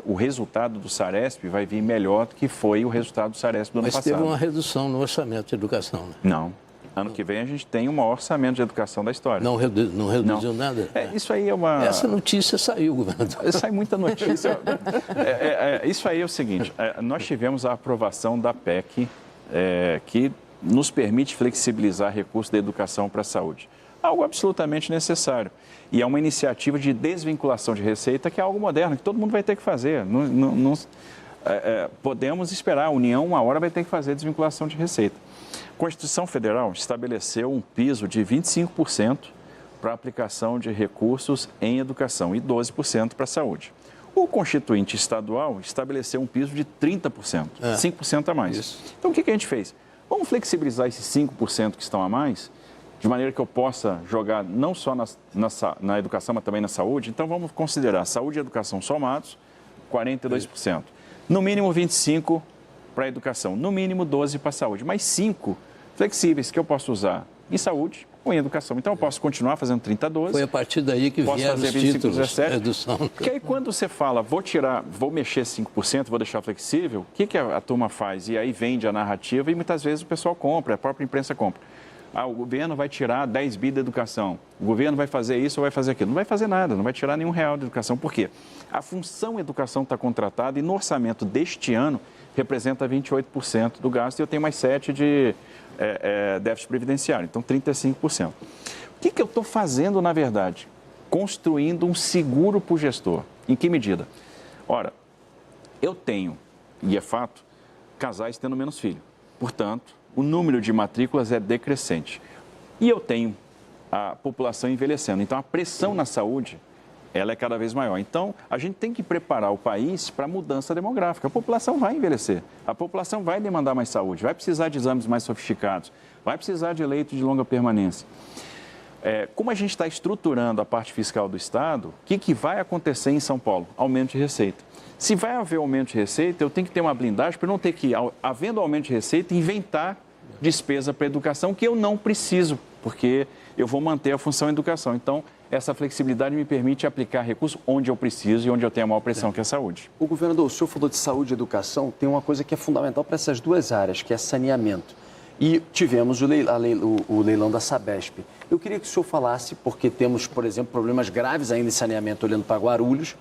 o resultado do Saresp vai vir melhor do que foi o resultado do Saresp do ano passado. Mas teve uma redução no orçamento de educação, né? Não. Ano que vem a gente tem o maior orçamento de educação da história. Não reduziu nada? Isso aí é uma... Essa notícia saiu, governador. Sai muita notícia. Isso aí é o seguinte, nós tivemos a aprovação da PEC, que nos permite flexibilizar recursos da educação para a saúde. Algo absolutamente necessário. E é uma iniciativa de desvinculação de receita que é algo moderno, que todo mundo vai ter que fazer. Podemos esperar, a União uma hora vai ter que fazer desvinculação de receita. A Constituição Federal estabeleceu um piso de 25% para a aplicação de recursos em educação e 12% para a saúde. O Constituinte Estadual estabeleceu um piso de 30%, 5% a mais. Isso. Então, o que a gente fez? Vamos flexibilizar esses 5% que estão a mais, de maneira que eu possa jogar não só na educação, mas também na saúde. Então, vamos considerar saúde e educação somados, 42%. No mínimo 25% para a educação, no mínimo 12% para a saúde, mas 5% flexíveis que eu posso usar em saúde ou em educação. Então, eu posso continuar fazendo 30-12%. Foi a partir daí que vieram os títulos de redução. Porque aí, quando você fala, vou mexer 5%, vou deixar flexível, o que a turma faz? E aí vende a narrativa e muitas vezes o pessoal compra, a própria imprensa compra. O governo vai tirar 10 bi da educação, o governo vai fazer isso ou vai fazer aquilo. Não vai fazer nada, não vai tirar nenhum real da educação. Por quê? A função educação está contratada e no orçamento deste ano representa 28% do gasto e eu tenho mais 7% de déficit previdenciário, então 35%. O que eu estou fazendo, na verdade? Construindo um seguro para o gestor. Em que medida? Ora, eu tenho, e é fato, casais tendo menos filho. Portanto, o número de matrículas é decrescente. E eu tenho a população envelhecendo. Então, a pressão na saúde, ela é cada vez maior. Então, a gente tem que preparar o país para a mudança demográfica. A população vai envelhecer, a população vai demandar mais saúde, vai precisar de exames mais sofisticados, vai precisar de leitos de longa permanência. Como a gente está estruturando a parte fiscal do Estado, o que vai acontecer em São Paulo? Aumento de receita. Se vai haver aumento de receita, eu tenho que ter uma blindagem para não ter que, havendo aumento de receita, inventar despesa para educação que eu não preciso, porque eu vou manter a função educação. Então, essa flexibilidade me permite aplicar recursos onde eu preciso e onde eu tenho a maior pressão, que é a saúde. O governador, o senhor falou de saúde e educação, tem uma coisa que é fundamental para essas duas áreas, que é saneamento. E tivemos o leilão da Sabesp. Eu queria que o senhor falasse, porque temos, por exemplo, problemas graves ainda em saneamento olhando para Guarulhos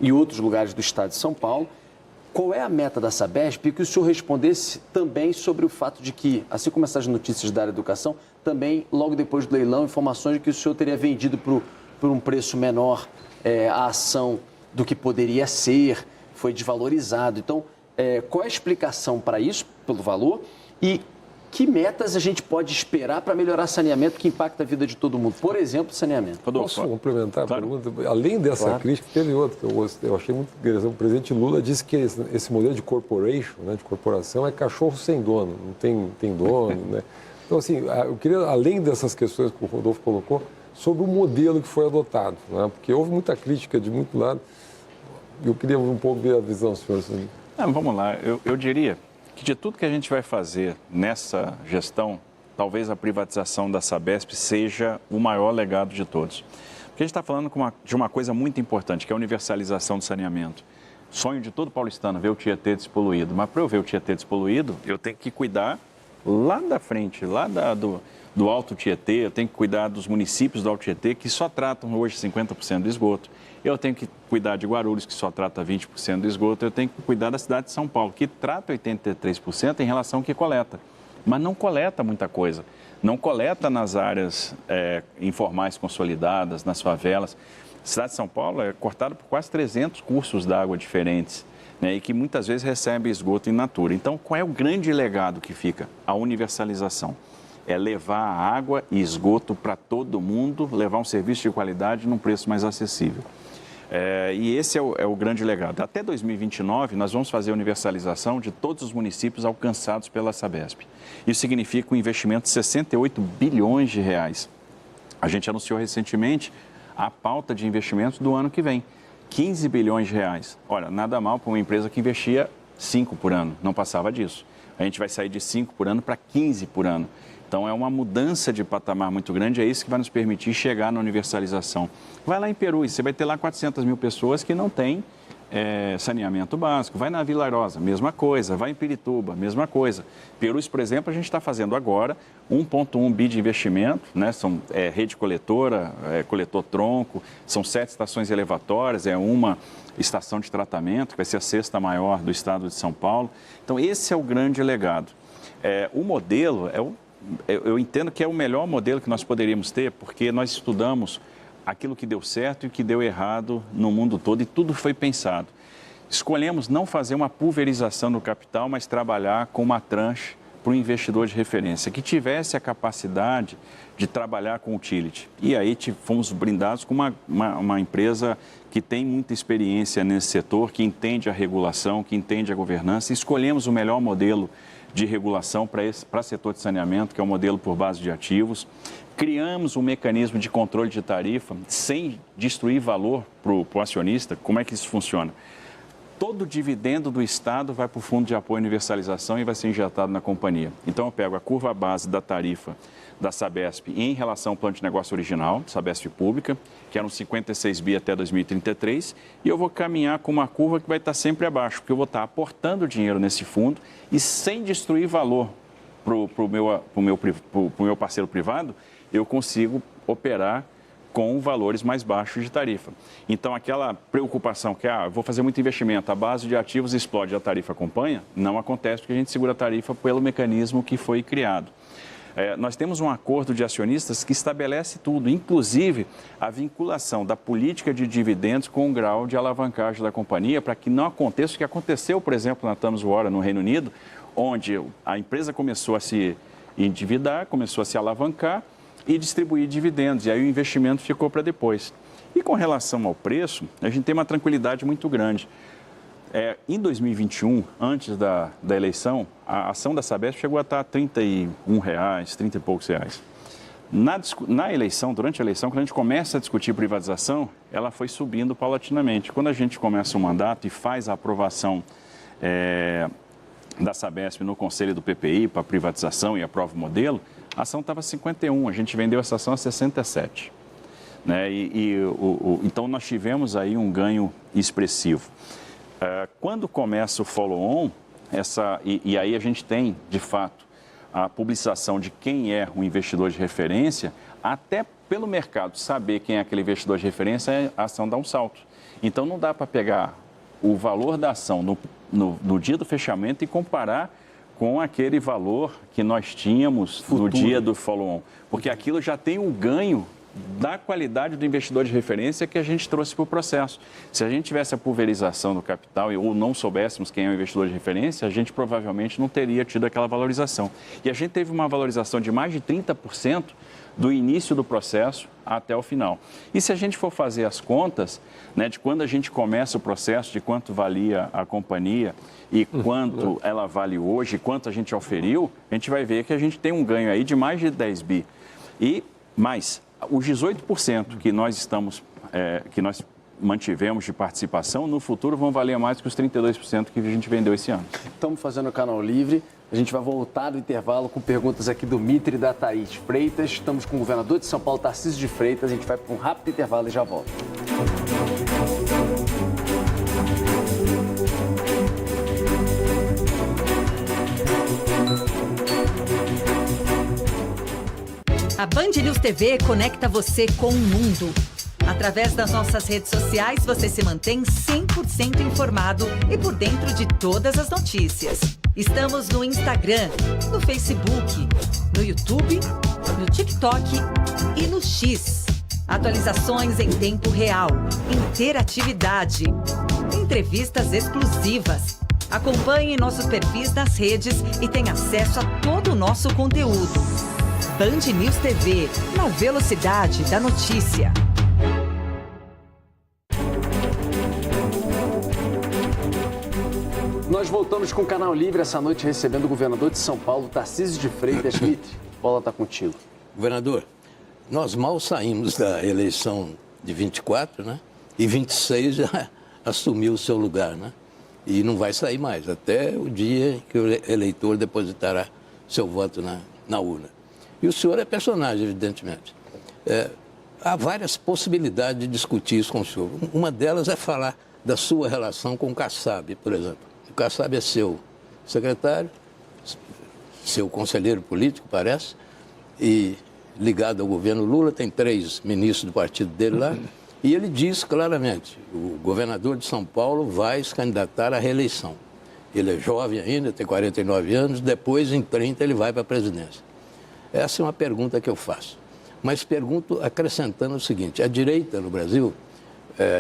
e outros lugares do estado de São Paulo. Qual é a meta da Sabesp? E que o senhor respondesse também sobre o fato de que, assim como essas notícias da área da educação, também, logo depois do leilão, informações de que o senhor teria vendido por um preço menor a ação do que poderia ser, foi desvalorizado. Então, qual é a explicação para isso, pelo valor? E que metas a gente pode esperar para melhorar saneamento que impacta a vida de todo mundo? Por exemplo, saneamento. Posso complementar a pergunta? Além dessa crítica, teve outra que eu achei muito interessante. O presidente Lula disse que esse modelo de corporation, né, de corporação, é cachorro sem dono, não tem dono, né? Então, assim, eu queria, além dessas questões que o Rodolfo colocou, sobre o modelo que foi adotado, né? Porque houve muita crítica de muito lado. Eu queria um pouco ver a visão do senhor. Vamos lá, eu diria que de tudo que a gente vai fazer nessa gestão, talvez a privatização da Sabesp seja o maior legado de todos. Porque a gente está falando de uma coisa muito importante, que é a universalização do saneamento. Sonho de todo paulistano, ver o Tietê despoluído. Mas para eu ver o Tietê despoluído, eu tenho que cuidar lá da frente, lá do Alto Tietê, eu tenho que cuidar dos municípios do Alto Tietê, que só tratam hoje 50% do esgoto. Eu tenho que cuidar de Guarulhos, que só trata 20% do esgoto. Eu tenho que cuidar da cidade de São Paulo, que trata 83% em relação ao que coleta. Mas não coleta muita coisa. Não coleta nas áreas informais consolidadas, nas favelas. A cidade de São Paulo é cortada por quase 300 cursos d'água diferentes, né, e que muitas vezes recebe esgoto in natura. Então, qual é o grande legado que fica? A universalização. É levar água e esgoto para todo mundo, levar um serviço de qualidade num preço mais acessível. E esse é o grande legado. Até 2029, nós vamos fazer a universalização de todos os municípios alcançados pela Sabesp. Isso significa um investimento de 68 bilhões de reais. A gente anunciou recentemente a pauta de investimentos do ano que vem, 15 bilhões de reais. Olha, nada mal para uma empresa que investia 5 por ano, não passava disso. A gente vai sair de 5 por ano para 15 por ano. Então, é uma mudança de patamar muito grande, é isso que vai nos permitir chegar na universalização. Vai lá em Perus, você vai ter lá 400 mil pessoas que não têm saneamento básico. Vai na Vila Arosa, mesma coisa. Vai em Pirituba, mesma coisa. Perus, por exemplo, a gente está fazendo agora 1,1 bi de investimento, né? São rede coletora, coletor-tronco, são 7 estações elevatórias, uma estação de tratamento, que vai ser a 6ª maior do estado de São Paulo. Então, esse é o grande legado. O modelo eu entendo que é o melhor modelo que nós poderíamos ter, porque nós estudamos aquilo que deu certo e o que deu errado no mundo todo e tudo foi pensado. Escolhemos não fazer uma pulverização do capital, mas trabalhar com uma tranche para o investidor de referência, que tivesse a capacidade de trabalhar com utility. E aí fomos brindados com uma empresa que tem muita experiência nesse setor, que entende a regulação, que entende a governança. Escolhemos o melhor modelo de regulação para o setor de saneamento, que é o modelo por base de ativos. Criamos um mecanismo de controle de tarifa sem destruir valor para o acionista. Como é que isso funciona? Todo o dividendo do Estado vai para o Fundo de Apoio à Universalização e vai ser injetado na companhia. Então, eu pego a curva base da tarifa da Sabesp em relação ao plano de negócio original, Sabesp Pública, que eram 56 bi até 2033, e eu vou caminhar com uma curva que vai estar sempre abaixo, porque eu vou estar aportando dinheiro nesse fundo e sem destruir valor para o meu parceiro privado, eu consigo operar com valores mais baixos de tarifa. Então, aquela preocupação que, eu vou fazer muito investimento, a base de ativos explode e a tarifa acompanha, não acontece porque a gente segura a tarifa pelo mecanismo que foi criado. Nós temos um acordo de acionistas que estabelece tudo, inclusive a vinculação da política de dividendos com o grau de alavancagem da companhia, para que não aconteça o que aconteceu, por exemplo, na Thales Water, no Reino Unido, onde a empresa começou a se endividar, começou a se alavancar, e distribuir dividendos. E aí o investimento ficou para depois. E com relação ao preço, a gente tem uma tranquilidade muito grande. Em 2021, antes da eleição, a ação da Sabesp chegou a estar R$ 31, 30 e poucos reais. Na eleição, durante a eleição, quando a gente começa a discutir privatização, ela foi subindo paulatinamente. Quando a gente começa o mandato e faz a aprovação da Sabesp no conselho do PPI para privatização e aprova o modelo, a ação estava 51, a gente vendeu essa ação a 67. Né? Então, nós tivemos aí um ganho expressivo. Quando começa o follow-on, e aí a gente tem, de fato, a publicação de quem é o investidor de referência, até pelo mercado saber quem é aquele investidor de referência, a ação dá um salto. Então, não dá para pegar o valor da ação no dia do fechamento e comparar com aquele valor que nós tínhamos no dia do follow-on, porque aquilo já tem um ganho da qualidade do investidor de referência que a gente trouxe para o processo. Se a gente tivesse a pulverização do capital ou não soubéssemos quem é o investidor de referência, a gente provavelmente não teria tido aquela valorização. E a gente teve uma valorização de mais de 30% do início do processo até o final. E se a gente for fazer as contas, né, de quando a gente começa o processo, de quanto valia a companhia e quanto ela vale hoje, quanto a gente oferiu, a gente vai ver que a gente tem um ganho aí de mais de 10 bi. E mais, os 18% que nós mantivemos de participação, no futuro vão valer mais que os 32% que a gente vendeu esse ano. Estamos fazendo o Canal Livre. A gente vai voltar do intervalo com perguntas aqui do Mitre e da Thaís Freitas. Estamos com o governador de São Paulo, Tarcísio de Freitas. A gente vai para um rápido intervalo e já volta. A Band News TV conecta você com o mundo. Através das nossas redes sociais, você se mantém 100% informado e por dentro de todas as notícias. Estamos no Instagram, no Facebook, no YouTube, no TikTok e no X. Atualizações em tempo real, interatividade, entrevistas exclusivas. Acompanhe nossos perfis nas redes e tenha acesso a todo o nosso conteúdo. Band News TV, na velocidade da notícia. Nós voltamos com o Canal Livre essa noite recebendo o governador de São Paulo, Tarcísio de Freitas. Mitre, a bola está contigo. Governador, nós mal saímos da eleição de 24, né? E 26 já assumiu o seu lugar, né? E não vai sair mais, até o dia que o eleitor depositará seu voto na urna. E o senhor é personagem, evidentemente. Há várias possibilidades de discutir isso com o senhor. Uma delas é falar da sua relação com o Kassab, por exemplo. O Kassab é seu secretário, seu conselheiro político, parece, e ligado ao governo Lula, tem 3 ministros do partido dele lá, e ele diz claramente, o governador de São Paulo vai se candidatar à reeleição. Ele é jovem ainda, tem 49 anos, depois, em 30, ele vai para a presidência. Essa é uma pergunta que eu faço. Mas pergunto acrescentando o seguinte, a direita no Brasil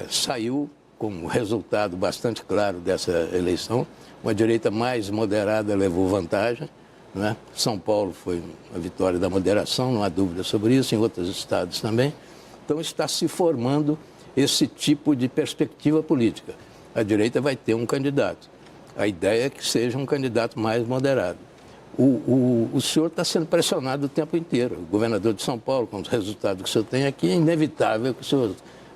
saiu com um resultado bastante claro dessa eleição, uma direita mais moderada levou vantagem, né? São Paulo foi a vitória da moderação, não há dúvida sobre isso, em outros estados também. Então está se formando esse tipo de perspectiva política. A direita vai ter um candidato. A ideia é que seja um candidato mais moderado. O senhor está sendo pressionado o tempo inteiro. O governador de São Paulo, com os resultados que o senhor tem aqui, é inevitável que o senhor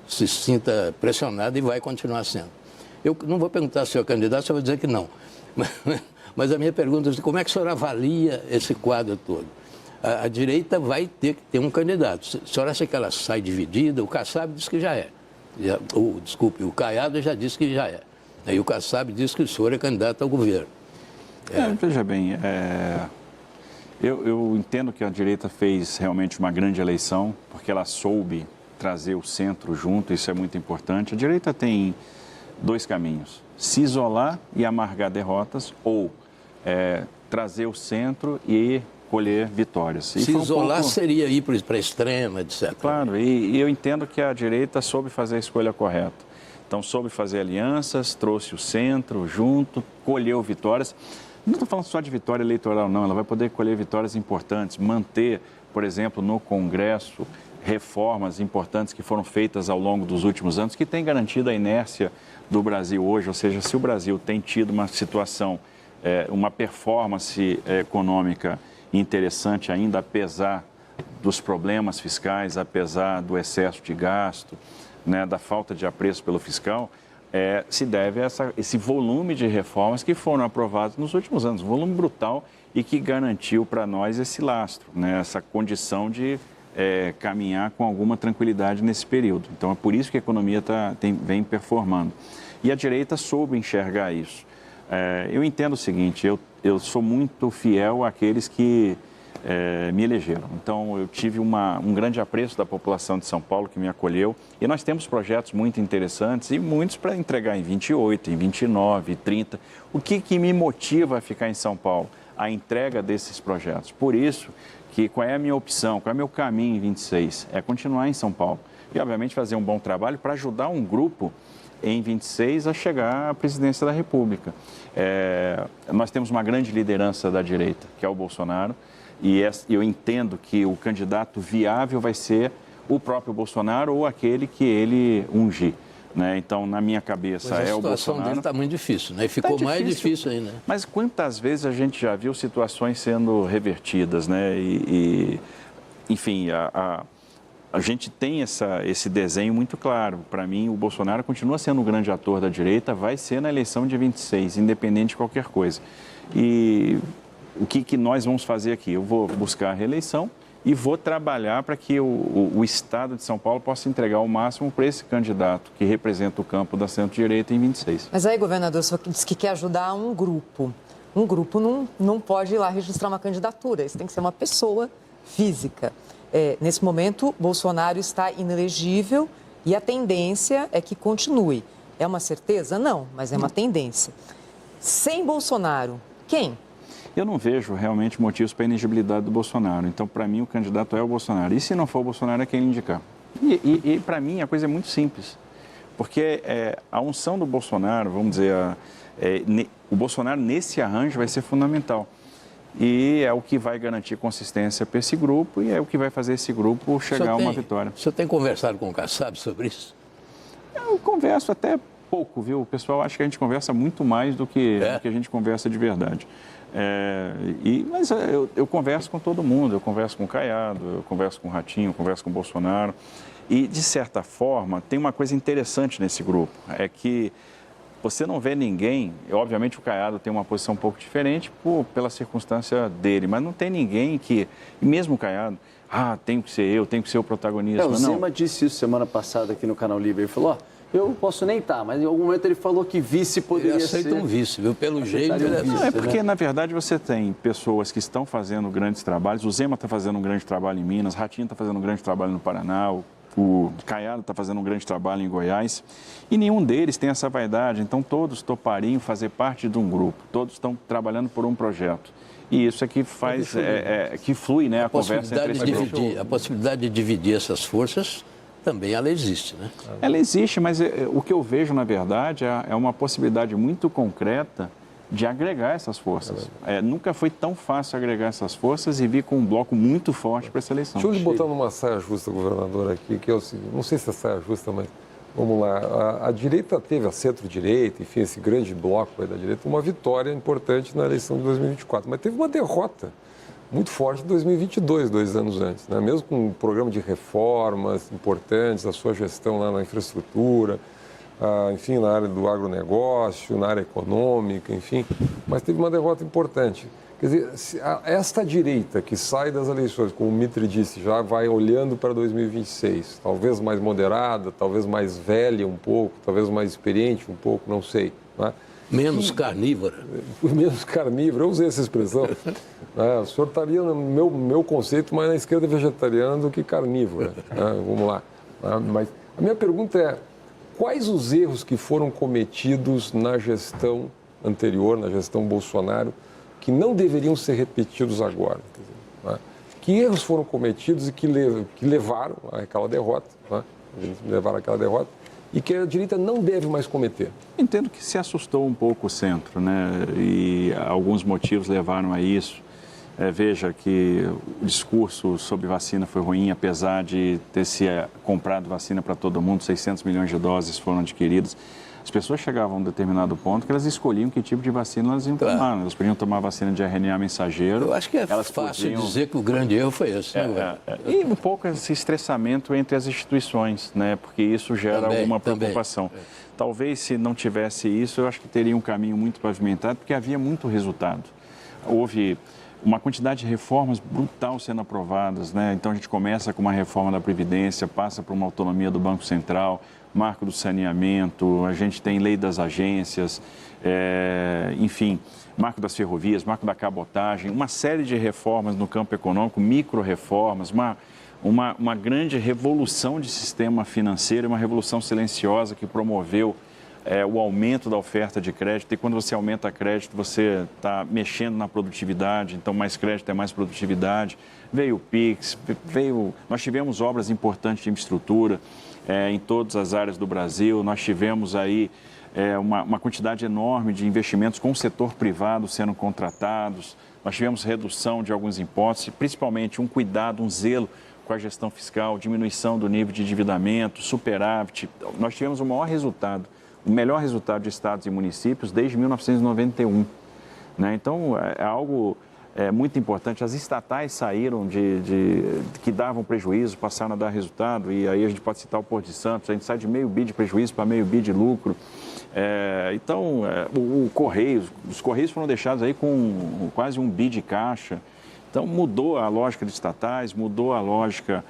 se sinta pressionado e vai continuar sendo. Eu não vou perguntar se o senhor é candidato, o senhor vai dizer que não. Mas a minha pergunta é como é que o senhor avalia esse quadro todo? A direita vai ter que ter um candidato. O senhor acha que ela sai dividida? O Kassab diz que já é. Desculpe, o Caiado já disse que já é. E o Kassab diz que o senhor é candidato ao governo. Veja bem, eu entendo que a direita fez realmente uma grande eleição, porque ela soube trazer o centro junto, isso é muito importante. A direita tem 2 caminhos, se isolar e amargar derrotas, ou trazer o centro e colher vitórias. Se isolar seria ir para a extrema, etc. Claro, e eu entendo que a direita soube fazer a escolha correta. Então, soube fazer alianças, trouxe o centro junto, colheu vitórias. Não estou falando só de vitória eleitoral, não. Ela vai poder colher vitórias importantes, manter, por exemplo, no Congresso, reformas importantes que foram feitas ao longo dos últimos anos, que têm garantido a inércia do Brasil hoje. Ou seja, se o Brasil tem tido uma situação, uma performance econômica interessante ainda, apesar dos problemas fiscais, apesar do excesso de gasto, né, da falta de apreço pelo fiscal, se deve a esse volume de reformas que foram aprovadas nos últimos anos, um volume brutal e que garantiu para nós esse lastro, né, essa condição de caminhar com alguma tranquilidade nesse período. Então, é por isso que a economia vem performando. E a direita soube enxergar isso. Eu entendo o seguinte, eu sou muito fiel àqueles que me elegeram. Então, eu tive um grande apreço da população de São Paulo que me acolheu. E nós temos projetos muito interessantes e muitos para entregar em 28, em 29, 30. O que me motiva a ficar em São Paulo? A entrega desses projetos. Por isso, qual é a minha opção, qual é o meu caminho em 26? É continuar em São Paulo. E, obviamente, fazer um bom trabalho para ajudar um grupo em 26 a chegar à presidência da República. Nós temos uma grande liderança da direita, que é o Bolsonaro. E eu entendo que o candidato viável vai ser o próprio Bolsonaro ou aquele que ele ungir, né? Então, na minha cabeça, é o Bolsonaro. A situação dele está muito difícil, né? E ficou mais difícil ainda. Mas quantas vezes a gente já viu situações sendo revertidas, né? Enfim, a gente tem esse desenho muito claro. Para mim, o Bolsonaro continua sendo o grande ator da direita, vai ser na eleição de 26, independente de qualquer coisa. E o que nós vamos fazer aqui? Eu vou buscar a reeleição e vou trabalhar para que o Estado de São Paulo possa entregar o máximo para esse candidato que representa o campo da centro-direita em 26. Mas aí, governador, o senhor disse que quer ajudar um grupo. Um grupo não pode ir lá registrar uma candidatura, isso tem que ser uma pessoa física. Nesse momento, Bolsonaro está inelegível e a tendência é que continue. É uma certeza? Não, mas é uma tendência. Sem Bolsonaro, quem? Eu não vejo realmente motivos para a inegibilidade do Bolsonaro. Então, para mim, o candidato é o Bolsonaro. E se não for o Bolsonaro, é quem indicar. E para mim, a coisa é muito simples. Porque a unção do Bolsonaro, vamos dizer, o Bolsonaro nesse arranjo vai ser fundamental. E é o que vai garantir consistência para esse grupo e é o que vai fazer esse grupo chegar a uma vitória. O senhor tem conversado com o Kassab sobre isso? Eu converso até pouco, viu? O pessoal acha que a gente conversa muito mais do que a gente conversa de verdade. Mas eu converso com todo mundo, eu converso com o Caiado, eu converso com o Ratinho, eu converso com o Bolsonaro. E, de certa forma, tem uma coisa interessante nesse grupo, é que você não vê ninguém, obviamente o Caiado tem uma posição um pouco diferente pela circunstância dele, mas não tem ninguém que, e mesmo o Caiado, tenho que ser eu, tenho que ser o protagonista. O Zema disse isso semana passada aqui no Canal Livre, ele falou, eu não posso nem estar, mas em algum momento ele falou que vice poderia ser. Ele aceita um vice, viu? Pelo jeito ele é vice. Porque, na verdade, você tem pessoas que estão fazendo grandes trabalhos, o Zema está fazendo um grande trabalho em Minas, Ratinho está fazendo um grande trabalho no Paraná, o Caiado está fazendo um grande trabalho em Goiás, e nenhum deles tem essa vaidade, então todos topariam fazer parte de um grupo, todos estão trabalhando por um projeto. E isso é que faz, que flui, né, a conversa entre esses grupos. A possibilidade de dividir essas forças também ela existe, né? Ela existe, mas o que eu vejo, na verdade, é uma possibilidade muito concreta de agregar essas forças. Nunca foi tão fácil agregar essas forças e vir com um bloco muito forte para essa eleição. Deixa eu lhe botar numa saia justa, governador, aqui, que é o seguinte, não sei se é saia justa, mas vamos lá. A direita teve, a centro-direita, enfim, esse grande bloco aí da direita, uma vitória importante na eleição de 2024, mas teve uma derrota muito forte em 2022, 2 anos antes, né? Mesmo com um programa de reformas importantes, a sua gestão lá na infraestrutura, enfim, na área do agronegócio, na área econômica, enfim, mas teve uma derrota importante. Quer dizer, esta direita que sai das eleições, como o Mitre disse, já vai olhando para 2026, talvez mais moderada, talvez mais velha um pouco, talvez mais experiente um pouco, não sei, né? Menos carnívora. Menos carnívora, eu usei essa expressão. O senhor estaria, no meu conceito, mais na esquerda vegetariana do que carnívora. Vamos lá. Mas a minha pergunta é, quais os erros que foram cometidos na gestão anterior, na gestão Bolsonaro, que não deveriam ser repetidos agora? Que erros foram cometidos e que levaram àquela derrota, levaram àquela derrota? e que a direita não deve mais cometer? Entendo que se assustou um pouco o centro, né? E alguns motivos levaram a isso. Veja que o discurso sobre vacina foi ruim, apesar de ter se comprado vacina para todo mundo, 600 milhões de doses foram adquiridas. As pessoas chegavam a um determinado ponto que elas escolhiam que tipo de vacina elas iam tomar. Elas podiam tomar vacina de RNA mensageiro. Eu acho que é fácil dizer que o grande erro foi esse. E um pouco esse estressamento entre as instituições, né? Porque isso gera alguma preocupação. Talvez se não tivesse isso, eu acho que teria um caminho muito pavimentado, porque havia muito resultado. Houve uma quantidade de reformas brutal sendo aprovadas, né? Então a gente começa com uma reforma da Previdência, passa por uma autonomia do Banco Central, marco do saneamento, a gente tem lei das agências, enfim, marco das ferrovias, marco da cabotagem, uma série de reformas no campo econômico, micro-reformas, uma grande revolução de sistema financeiro, uma revolução silenciosa que promoveu o aumento da oferta de crédito, e quando você aumenta a crédito, você está mexendo na produtividade, então mais crédito é mais produtividade. Veio o PIX, nós tivemos obras importantes de infraestrutura em todas as áreas do Brasil, nós tivemos aí uma quantidade enorme de investimentos com o setor privado sendo contratados, nós tivemos redução de alguns impostos, principalmente um cuidado, um zelo com a gestão fiscal, diminuição do nível de endividamento, superávit. Nós tivemos o maior resultado, o melhor resultado de estados e municípios desde 1991. Né? Então, é algo muito importante. As estatais saíram que davam prejuízo, passaram a dar resultado, e aí a gente pode citar o Porto de Santos, a gente sai de meio bi de prejuízo para meio bi de lucro. Então, os Correios foram deixados aí com quase 1 bi de caixa. Então, mudou a lógica de estatais, mudou a lógica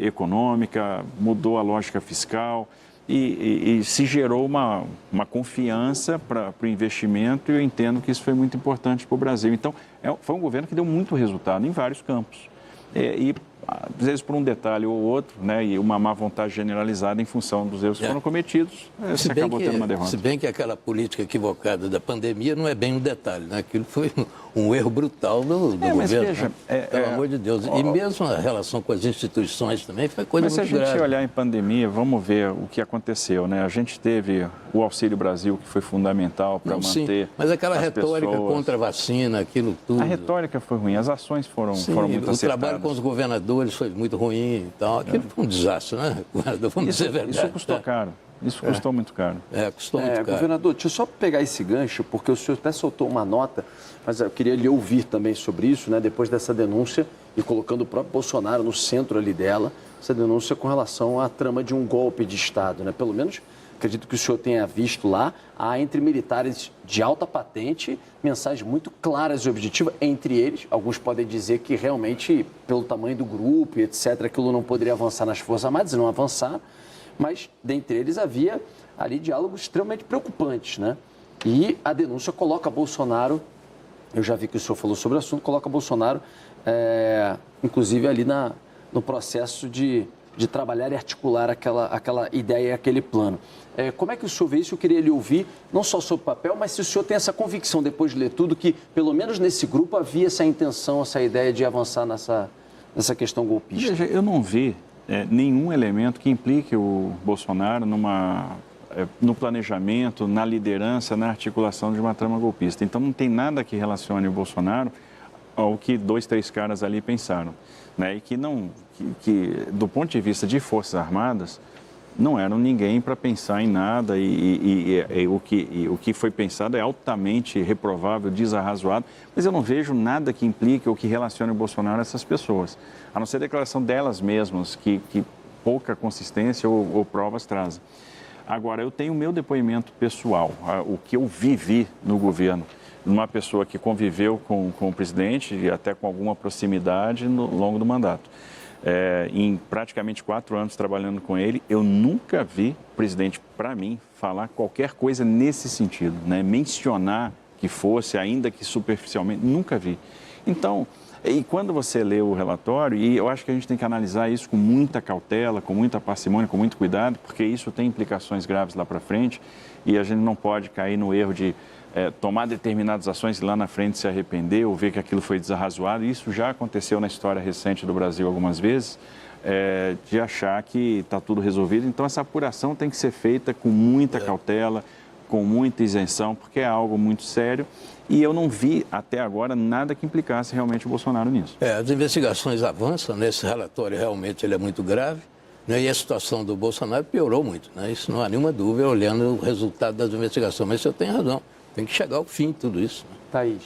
econômica, mudou a lógica fiscal. E se gerou uma confiança para o investimento, e eu entendo que isso foi muito importante para o Brasil. Então, foi um governo que deu muito resultado em vários campos. E às vezes por um detalhe ou outro, né, e uma má vontade generalizada em função dos erros que foram cometidos, você acabou tendo uma derrota. Se bem que aquela política equivocada da pandemia não é bem um detalhe, né? Aquilo foi um erro brutal do governo. Mas veja, pelo amor de Deus. E mesmo a relação com as instituições também foi coisa muito grave. Mas se a gente olhar em pandemia, vamos ver o que aconteceu, né? A gente teve o Auxílio Brasil, que foi fundamental para manter. Sim, mas aquela retórica contra a vacina, aquilo tudo. A retórica foi ruim, as ações foram muito acertadas. O trabalho com os governadores foi muito ruim e tal. Aquilo foi um desastre, né? Vamos dizer a verdade. Isso custou caro. Isso custou muito caro. Custou muito caro. Governador, deixa eu só pegar esse gancho, porque o senhor até soltou uma nota, mas eu queria lhe ouvir também sobre isso, né? Depois dessa denúncia, e colocando o próprio Bolsonaro no centro ali dela, essa denúncia com relação à trama de um golpe de Estado, né? Pelo menos, acredito que o senhor tenha visto lá, há entre militares de alta patente mensagens muito claras e objetivas, entre eles, alguns podem dizer que realmente, pelo tamanho do grupo e etc., aquilo não poderia avançar nas Forças Armadas, e não avançar, mas dentre eles havia ali diálogos extremamente preocupantes, né? E a denúncia coloca Bolsonaro, eu já vi que o senhor falou sobre o assunto, coloca Bolsonaro, inclusive ali no processo de trabalhar e articular aquela ideia e aquele plano. Como é que o senhor vê isso? Eu queria lhe ouvir, não só sobre o papel, mas se o senhor tem essa convicção, depois de ler tudo, que pelo menos nesse grupo havia essa intenção, essa ideia de avançar nessa questão golpista. Veja, eu não vi nenhum elemento que implique o Bolsonaro no planejamento, na liderança, na articulação de uma trama golpista. Então, não tem nada que relacione o Bolsonaro ao que 2, 3 caras ali pensaram. Né? E que, do ponto de vista de Forças Armadas, não eram ninguém para pensar em nada, o que foi pensado é altamente reprovável, desarrazoado, mas eu não vejo nada que implique ou que relacione o Bolsonaro a essas pessoas, a não ser a declaração delas mesmas, que pouca consistência ou provas trazem. Agora, eu tenho o meu depoimento pessoal, o que eu vivi no governo, uma pessoa que conviveu com o presidente e até com alguma proximidade no longo do mandato. Em praticamente 4 anos trabalhando com ele, eu nunca vi o presidente, para mim, falar qualquer coisa nesse sentido, né? Mencionar que fosse, ainda que superficialmente, nunca vi. Então, e quando você lê o relatório, e eu acho que a gente tem que analisar isso com muita cautela, com muita parcimônia, com muito cuidado, porque isso tem implicações graves lá para frente, e a gente não pode cair no erro de tomar determinadas ações e lá na frente se arrepender ou ver que aquilo foi desarrazoado. Isso já aconteceu na história recente do Brasil algumas vezes. de achar que está tudo resolvido. Então, essa apuração tem que ser feita com muita cautela, com muita isenção, porque é algo muito sério. E eu não vi até agora nada que implicasse realmente o Bolsonaro nisso. As investigações avançam, né? Esse relatório realmente ele é muito grave, né? E a situação do Bolsonaro piorou muito, né? Isso não há nenhuma dúvida, olhando o resultado das investigações. Mas o senhor tem razão, tem que chegar ao fim tudo isso. Né? Thaís.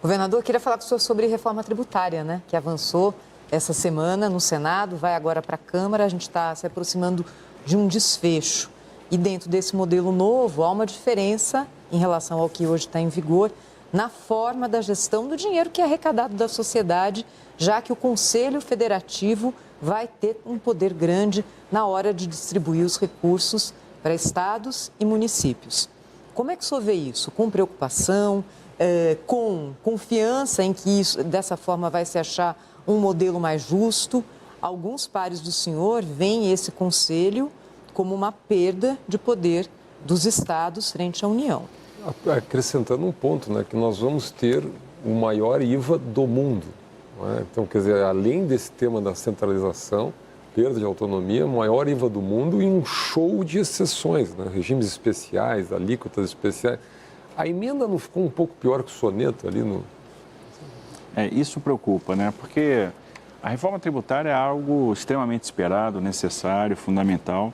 Governador, eu queria falar com o senhor sobre reforma tributária, né? Que avançou essa semana no Senado, vai agora para a Câmara, a gente está se aproximando de um desfecho. E dentro desse modelo novo, há uma diferença em relação ao que hoje está em vigor na forma da gestão do dinheiro que é arrecadado da sociedade, já que o Conselho Federativo vai ter um poder grande na hora de distribuir os recursos para estados e municípios. Como é que o senhor vê isso? Com preocupação, com confiança em que isso, dessa forma vai se achar um modelo mais justo? Alguns pares do senhor veem esse conselho como uma perda de poder dos estados frente à União. Acrescentando um ponto, né, que nós vamos ter o maior IVA do mundo. Não é? Então, quer dizer, além desse tema da centralização, perda de autonomia, o maior IVA do mundo e um show de exceções, né? Regimes especiais, alíquotas especiais. A emenda não ficou um pouco pior que o soneto ali no... Isso preocupa, né? Porque a reforma tributária é algo extremamente esperado, necessário, fundamental.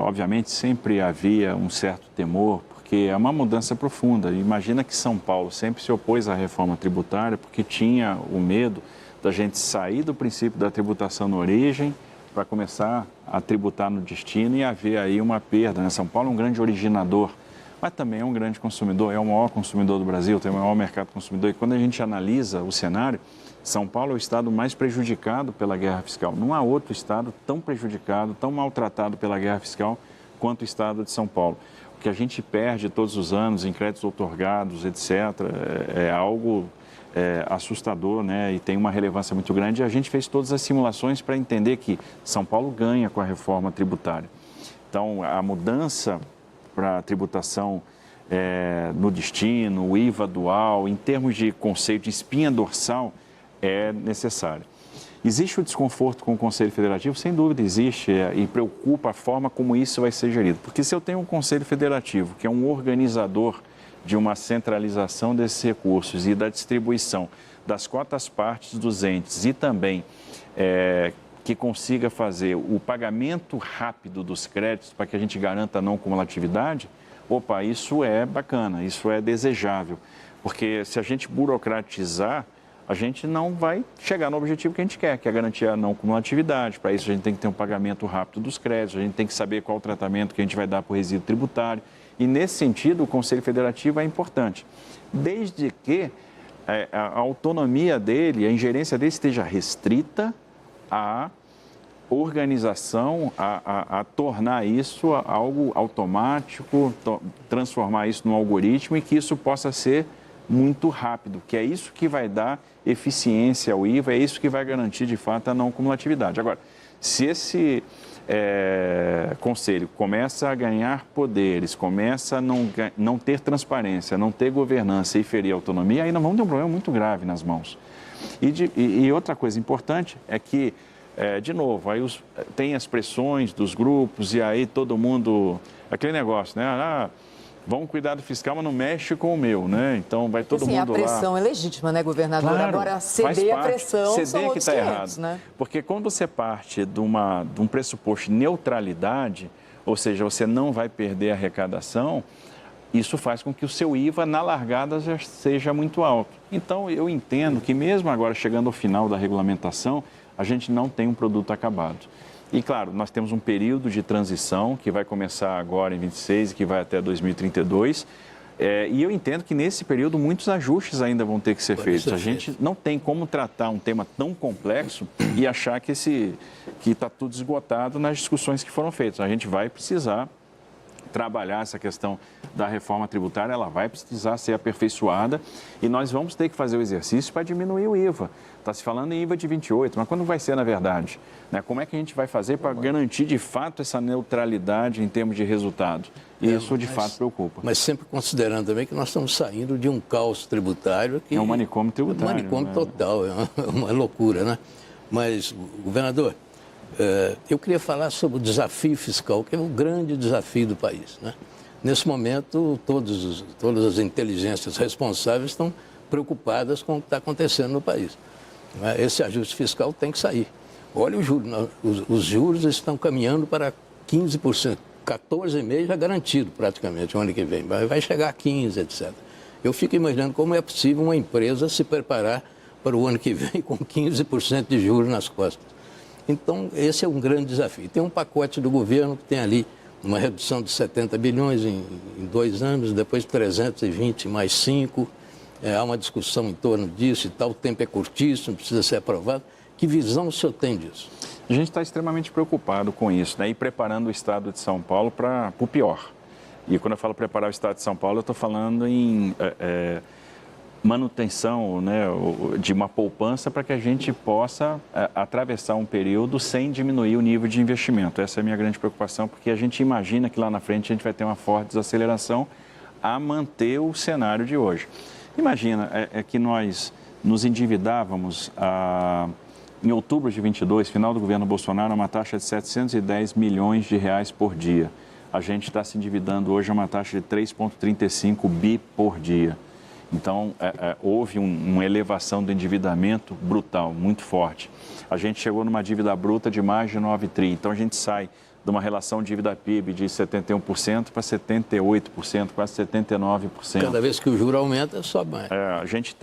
Obviamente, sempre havia um certo temor, porque é uma mudança profunda. Imagina que São Paulo sempre se opôs à reforma tributária porque tinha o medo da gente sair do princípio da tributação na origem para começar a tributar no destino e haver aí uma perda, né? São Paulo é um grande originador, mas também é um grande consumidor, é o maior consumidor do Brasil, tem o maior mercado consumidor. E quando a gente analisa o cenário, São Paulo é o estado mais prejudicado pela guerra fiscal. Não há outro estado tão prejudicado, tão maltratado pela guerra fiscal quanto o estado de São Paulo. O que a gente perde todos os anos em créditos outorgados, etc., é algo assustador, né? E tem uma relevância muito grande. E a gente fez todas as simulações para entender que São Paulo ganha com a reforma tributária. Então, a mudança para a tributação no destino, o IVA dual, em termos de conceito de espinha dorsal, é necessário. Existe o desconforto com o Conselho Federativo? Sem dúvida existe, e preocupa a forma como isso vai ser gerido. Porque se eu tenho um Conselho Federativo, que é um organizador de uma centralização desses recursos e da distribuição das cotas partes dos entes e também que consiga fazer o pagamento rápido dos créditos para que a gente garanta a não cumulatividade, opa, isso é bacana, isso é desejável. Porque se a gente burocratizar, a gente não vai chegar no objetivo que a gente quer, que é garantir a não cumulatividade. Para isso, a gente tem que ter um pagamento rápido dos créditos, a gente tem que saber qual o tratamento que a gente vai dar para o resíduo tributário. E, nesse sentido, o Conselho Federativo é importante, desde que a autonomia dele, a ingerência dele esteja restrita à organização, a tornar isso algo automático, transformar isso num algoritmo e que isso possa ser muito rápido, que é isso que vai dar eficiência ao IVA, é isso que vai garantir, de fato, a não cumulatividade. Agora, se esse conselho começa a ganhar poderes, começa a não ter transparência, não ter governança e ferir a autonomia, aí nós vamos ter um problema muito grave nas mãos. E outra coisa importante é que, de novo, aí tem as pressões dos grupos e aí todo mundo... Aquele negócio, né? Vamos cuidar do fiscal, mas não mexe com o meu, né? Então vai todo mundo lá. A pressão é legítima, né, governador? Claro, agora, ceder a pressão ceder são outros que está 500, errado. né? Porque quando você parte de um pressuposto de neutralidade, ou seja, você não vai perder a arrecadação, isso faz com que o seu IVA, na largada, já seja muito alto. Então, eu entendo que mesmo agora, chegando ao final da regulamentação, a gente não tem um produto acabado. E, claro, nós temos um período de transição que vai começar agora em 26 e que vai até 2032. E eu entendo que, nesse período, muitos ajustes ainda vão ter que ser feitos. A gente não tem como tratar um tema tão complexo e achar que está tudo esgotado nas discussões que foram feitas. A gente vai precisar trabalhar essa questão da reforma tributária, ela vai precisar ser aperfeiçoada e nós vamos ter que fazer o exercício para diminuir o IVA. Está se falando em IVA de 28, mas quando vai ser na verdade? Né? Como é que a gente vai fazer para garantir de fato essa neutralidade em termos de resultado? E isso de fato preocupa. Mas sempre considerando também que nós estamos saindo de um caos tributário que... É um manicômio tributário. É um manicômio total, é uma loucura, né? Mas, governador, Eu queria falar sobre o desafio fiscal, que é o grande desafio do país, né? Nesse momento, todas as inteligências responsáveis estão preocupadas com o que está acontecendo no país. Esse ajuste fiscal tem que sair. Olha o juro, os juros estão caminhando para 15%, 14,5% já garantido praticamente o ano que vem, vai chegar a 15%, etc. Eu fico imaginando como é possível uma empresa se preparar para o ano que vem com 15% de juros nas costas. Então, esse é um grande desafio. Tem um pacote do governo que tem ali uma redução de 70 bilhões em 2 anos, depois 320 mais 5. Há uma discussão em torno disso e tal, o tempo é curtíssimo, precisa ser aprovado. Que visão o senhor tem disso? A gente está extremamente preocupado com isso, né? E preparando o Estado de São Paulo para o pior. E quando eu falo preparar o Estado de São Paulo, eu estou falando em manutenção, né, de uma poupança para que a gente possa atravessar um período sem diminuir o nível de investimento. Essa é a minha grande preocupação, porque a gente imagina que lá na frente a gente vai ter uma forte desaceleração a manter o cenário de hoje. Imagina que nós nos endividávamos em outubro de 22, final do governo Bolsonaro, uma taxa de 710 milhões de reais por dia. A gente está se endividando hoje a uma taxa de 3,35 bi por dia. Então, houve uma elevação do endividamento brutal, muito forte. A gente chegou numa dívida bruta de mais de 9 tri. Então, a gente sai de uma relação dívida-PIB de 71% para 78%, quase 79%. Cada vez que o juro aumenta, sobe mais. A gente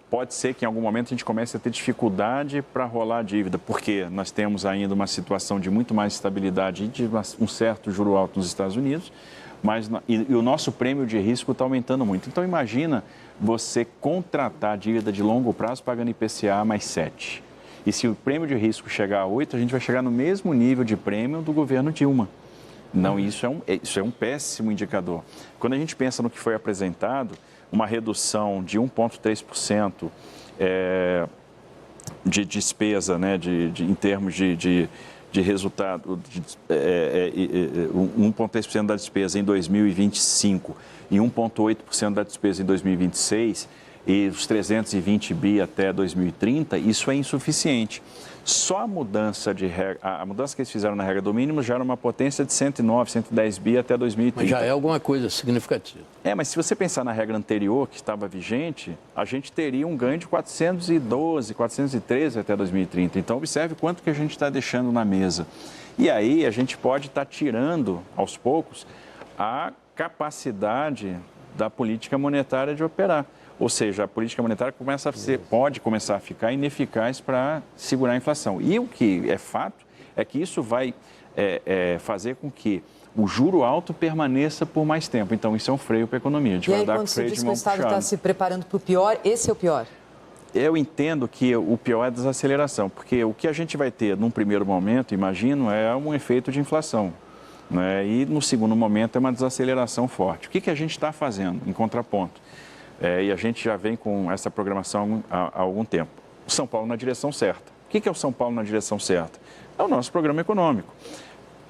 pode ser que em algum momento a gente comece a ter dificuldade para rolar a dívida, porque nós temos ainda uma situação de muito mais estabilidade e de um certo juro alto nos Estados Unidos, e o nosso prêmio de risco está aumentando muito. Então, imagina você contratar dívida de longo prazo pagando IPCA mais 7. E se o prêmio de risco chegar a 8, a gente vai chegar no mesmo nível de prêmio do governo Dilma. Não, isso é um péssimo indicador. Quando a gente pensa no que foi apresentado, uma redução de 1,3% de despesa, né, em termos de resultado, 1,3% da despesa em 2025 e 1,8% da despesa em 2026 e os 320 bi até 2030, isso é insuficiente. Só a mudança que eles fizeram na regra do mínimo já era uma potência de 109, 110 bi até 2030. Mas já é alguma coisa significativa. Mas se você pensar na regra anterior, que estava vigente, a gente teria um ganho de 412, 413 até 2030. Então, observe quanto que a gente está deixando na mesa. E aí, a gente pode estar tirando, aos poucos, a capacidade da política monetária de operar. Ou seja, a política monetária pode começar a ficar ineficaz para segurar a inflação. E o que é fato é que isso vai fazer com que o juro alto permaneça por mais tempo. Então, isso é um freio para a economia. A gente vai andar com o freio de mão puxada. E aí, quando você diz que o Estado está se preparando para o pior, esse é o pior? Eu entendo que o pior é a desaceleração, porque o que a gente vai ter num primeiro momento, imagino, é um efeito de inflação. Né? E no segundo momento é uma desaceleração forte. O que a gente está fazendo em contraponto? E a gente já vem com essa programação há algum tempo. O São Paulo na direção certa. O que é o São Paulo na direção certa? É o nosso programa econômico.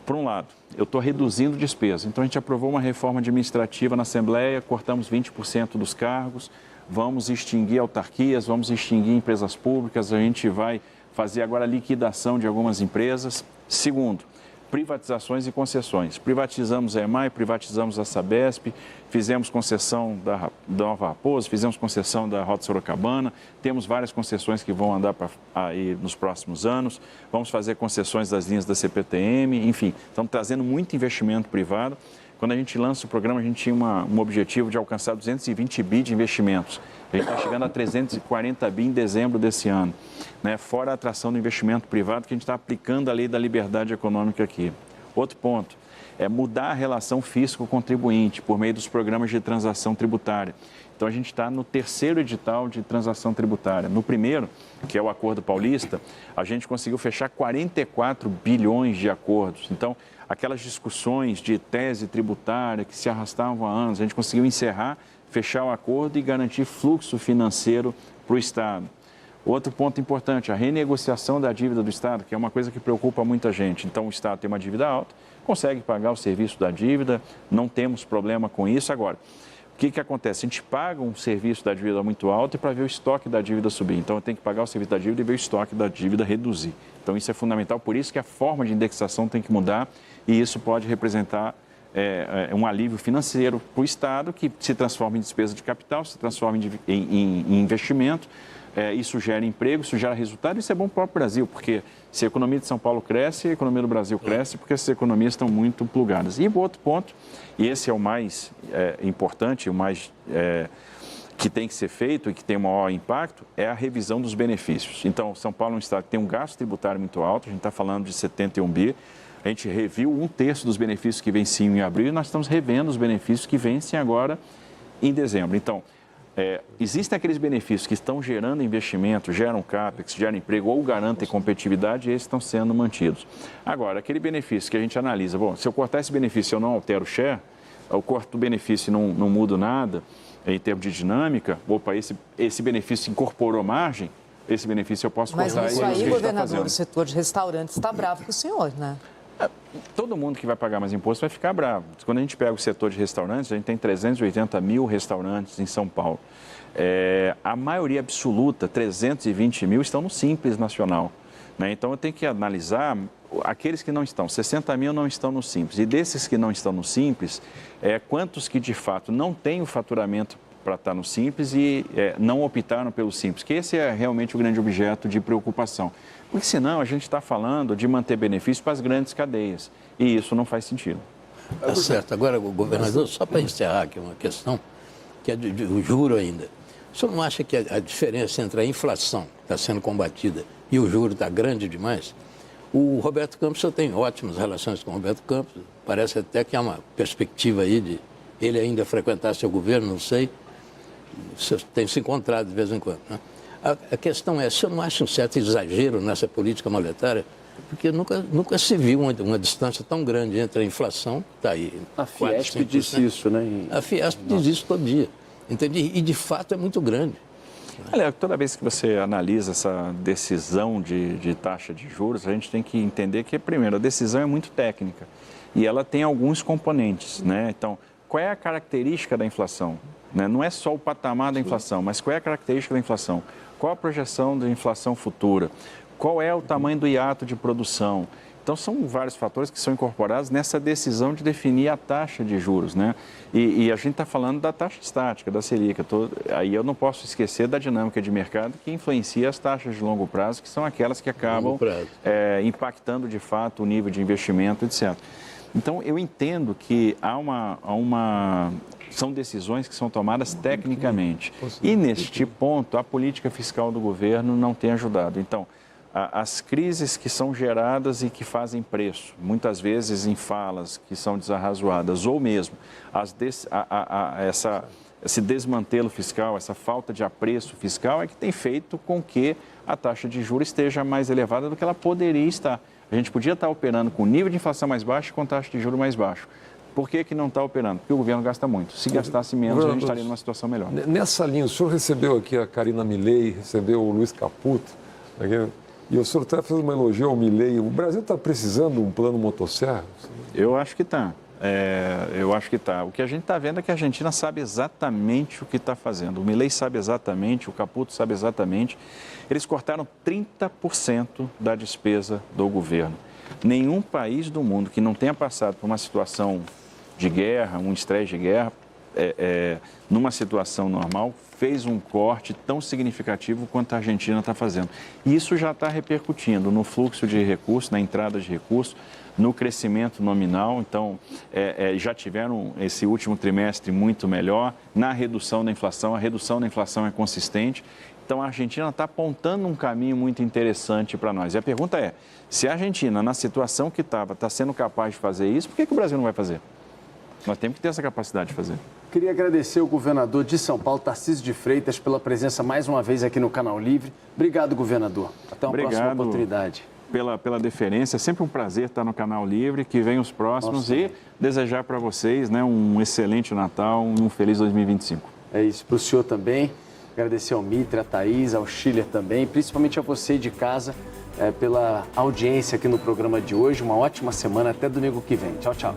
Por um lado, eu estou reduzindo despesa. Então, a gente aprovou uma reforma administrativa na Assembleia, cortamos 20% dos cargos, vamos extinguir autarquias, vamos extinguir empresas públicas, a gente vai fazer agora a liquidação de algumas empresas. Segundo, privatizações e concessões. Privatizamos a EMAI, privatizamos a Sabesp, fizemos concessão da Nova Raposa, fizemos concessão da Rota Sorocabana, temos várias concessões que vão andar aí nos próximos anos, vamos fazer concessões das linhas da CPTM, enfim, estamos trazendo muito investimento privado. Quando a gente lança o programa, a gente tinha um objetivo de alcançar 220 bi de investimentos. A gente está chegando a 340 bi em dezembro desse ano, né? Fora a atração do investimento privado, que a gente está aplicando a lei da liberdade econômica aqui. Outro ponto é mudar a relação fisco-contribuinte por meio dos programas de transação tributária. Então, a gente está no terceiro edital de transação tributária. No primeiro, que é o Acordo Paulista, a gente conseguiu fechar 44 bilhões de acordos. Então, aquelas discussões de tese tributária que se arrastavam há anos, a gente conseguiu encerrar, fechar o acordo e garantir fluxo financeiro para o Estado. Outro ponto importante, a renegociação da dívida do Estado, que é uma coisa que preocupa muita gente. Então, o Estado tem uma dívida alta, consegue pagar o serviço da dívida, não temos problema com isso. Agora, o que acontece? A gente paga um serviço da dívida muito alto e para ver o estoque da dívida subir. Então, eu tenho que pagar o serviço da dívida e ver o estoque da dívida reduzir. Então, isso é fundamental, por isso que a forma de indexação tem que mudar e isso pode representar um alívio financeiro para o Estado, que se transforma em despesa de capital, se transforma em investimento. Isso gera emprego, isso gera resultado, isso é bom para o Brasil, porque se a economia de São Paulo cresce, a economia do Brasil cresce, porque essas economias estão muito plugadas. E o outro ponto, e esse é o mais importante, o mais que tem que ser feito e que tem o maior impacto, é a revisão dos benefícios. Então, São Paulo é um estado que tem um gasto tributário muito alto, a gente está falando de 71 bi, a gente reviu 1/3 dos benefícios que venciam em abril e nós estamos revendo os benefícios que vencem agora em dezembro. Então, existem aqueles benefícios que estão gerando investimento, geram CAPEX, geram emprego ou garantem competitividade e esses estão sendo mantidos. Agora, aquele benefício que a gente analisa, bom, se eu cortar esse benefício eu não altero o share, eu corto o benefício e não mudo nada em termos de dinâmica, opa, esse benefício incorporou margem, esse benefício eu posso cortar. Mas isso aí, governador, o setor de restaurantes está bravo com o senhor, né? Todo mundo que vai pagar mais imposto vai ficar bravo. Quando a gente pega o setor de restaurantes, a gente tem 380 mil restaurantes em São Paulo. A maioria absoluta, 320 mil, estão no Simples Nacional. Né? Então, eu tenho que analisar aqueles que não estão. 60 mil não estão no Simples. E desses que não estão no Simples, quantos que, de fato, não têm o faturamento para estar no Simples e não optaram pelo Simples, que esse é realmente o grande objeto de preocupação. Porque senão a gente está falando de manter benefícios para as grandes cadeias e isso não faz sentido. Tá certo. Agora, governador, só para encerrar aqui uma questão, que é do juro ainda. O senhor não acha que a diferença entre a inflação que está sendo combatida e o juro está grande demais? O Roberto Campos, o senhor tem ótimas relações com o Roberto Campos, parece até que há uma perspectiva aí de ele ainda frequentar seu governo, não sei. Você tem se encontrado de vez em quando, né? A questão é, o senhor não acha um certo exagero nessa política monetária? Porque nunca se viu uma distância tão grande entre a inflação, está aí. A Fiesp disse isso, né? A Fiesp diz isso todo dia, entende? E de fato é muito grande. Olha, toda vez que você analisa essa decisão de taxa de juros, a gente tem que entender que, primeiro, a decisão é muito técnica e ela tem alguns componentes, né? Então, qual é a característica da inflação? Né? Não é só o patamar da inflação, mas qual é a característica da inflação? Qual a projeção da inflação futura? Qual é o tamanho do hiato de produção? Então, são vários fatores que são incorporados nessa decisão de definir a taxa de juros, né? E a gente está falando da taxa estática, da Selic. Aí eu não posso esquecer da dinâmica de mercado que influencia as taxas de longo prazo, que são aquelas que acabam impactando, de fato, o nível de investimento, etc. Então, eu entendo que são decisões que são tomadas tecnicamente. E, neste ponto, a política fiscal do governo não tem ajudado. Então, as crises que são geradas e que fazem preço, muitas vezes em falas que são desarrazoadas, ou mesmo esse desmantelo fiscal, essa falta de apreço fiscal é que tem feito com que a taxa de juros esteja mais elevada do que ela poderia estar. A gente podia estar operando com nível de inflação mais baixo e com taxa de juros mais baixo. Por que não está operando? Porque o governo gasta muito. Se gastasse menos, a gente estaria numa situação melhor. Nessa linha, o senhor recebeu aqui a Karina Milei, recebeu o Luiz Caputo, e o senhor até fez uma elogio ao Milei. O Brasil está precisando de um plano motosserra? Eu acho que está. Eu acho que está. O que a gente está vendo é que a Argentina sabe exatamente o que está fazendo. O Milei sabe exatamente, o Caputo sabe exatamente. Eles cortaram 30% da despesa do governo. Nenhum país do mundo que não tenha passado por uma situação de guerra, um estresse de guerra, numa situação normal, fez um corte tão significativo quanto a Argentina está fazendo. E isso já está repercutindo no fluxo de recursos, na entrada de recursos, no crescimento nominal. Então, já tiveram esse último trimestre muito melhor, na redução da inflação. A redução da inflação é consistente. Então, a Argentina está apontando um caminho muito interessante para nós. E a pergunta é, se a Argentina, na situação que estava, está sendo capaz de fazer isso, por que o Brasil não vai fazer? Nós temos que ter essa capacidade de fazer. Queria agradecer o governador de São Paulo, Tarcísio de Freitas, pela presença mais uma vez aqui no Canal Livre. Obrigado, governador. Até uma próxima oportunidade. Pela deferência, é sempre um prazer estar no Canal Livre, que venham os próximos. Nossa. E desejar para vocês, né, um excelente Natal, um feliz 2025. É isso, para o senhor também. Agradecer ao Mitre, a Thaís, ao Schiller também, principalmente a você de casa, pela audiência aqui no programa de hoje. Uma ótima semana, até domingo que vem. Tchau, tchau.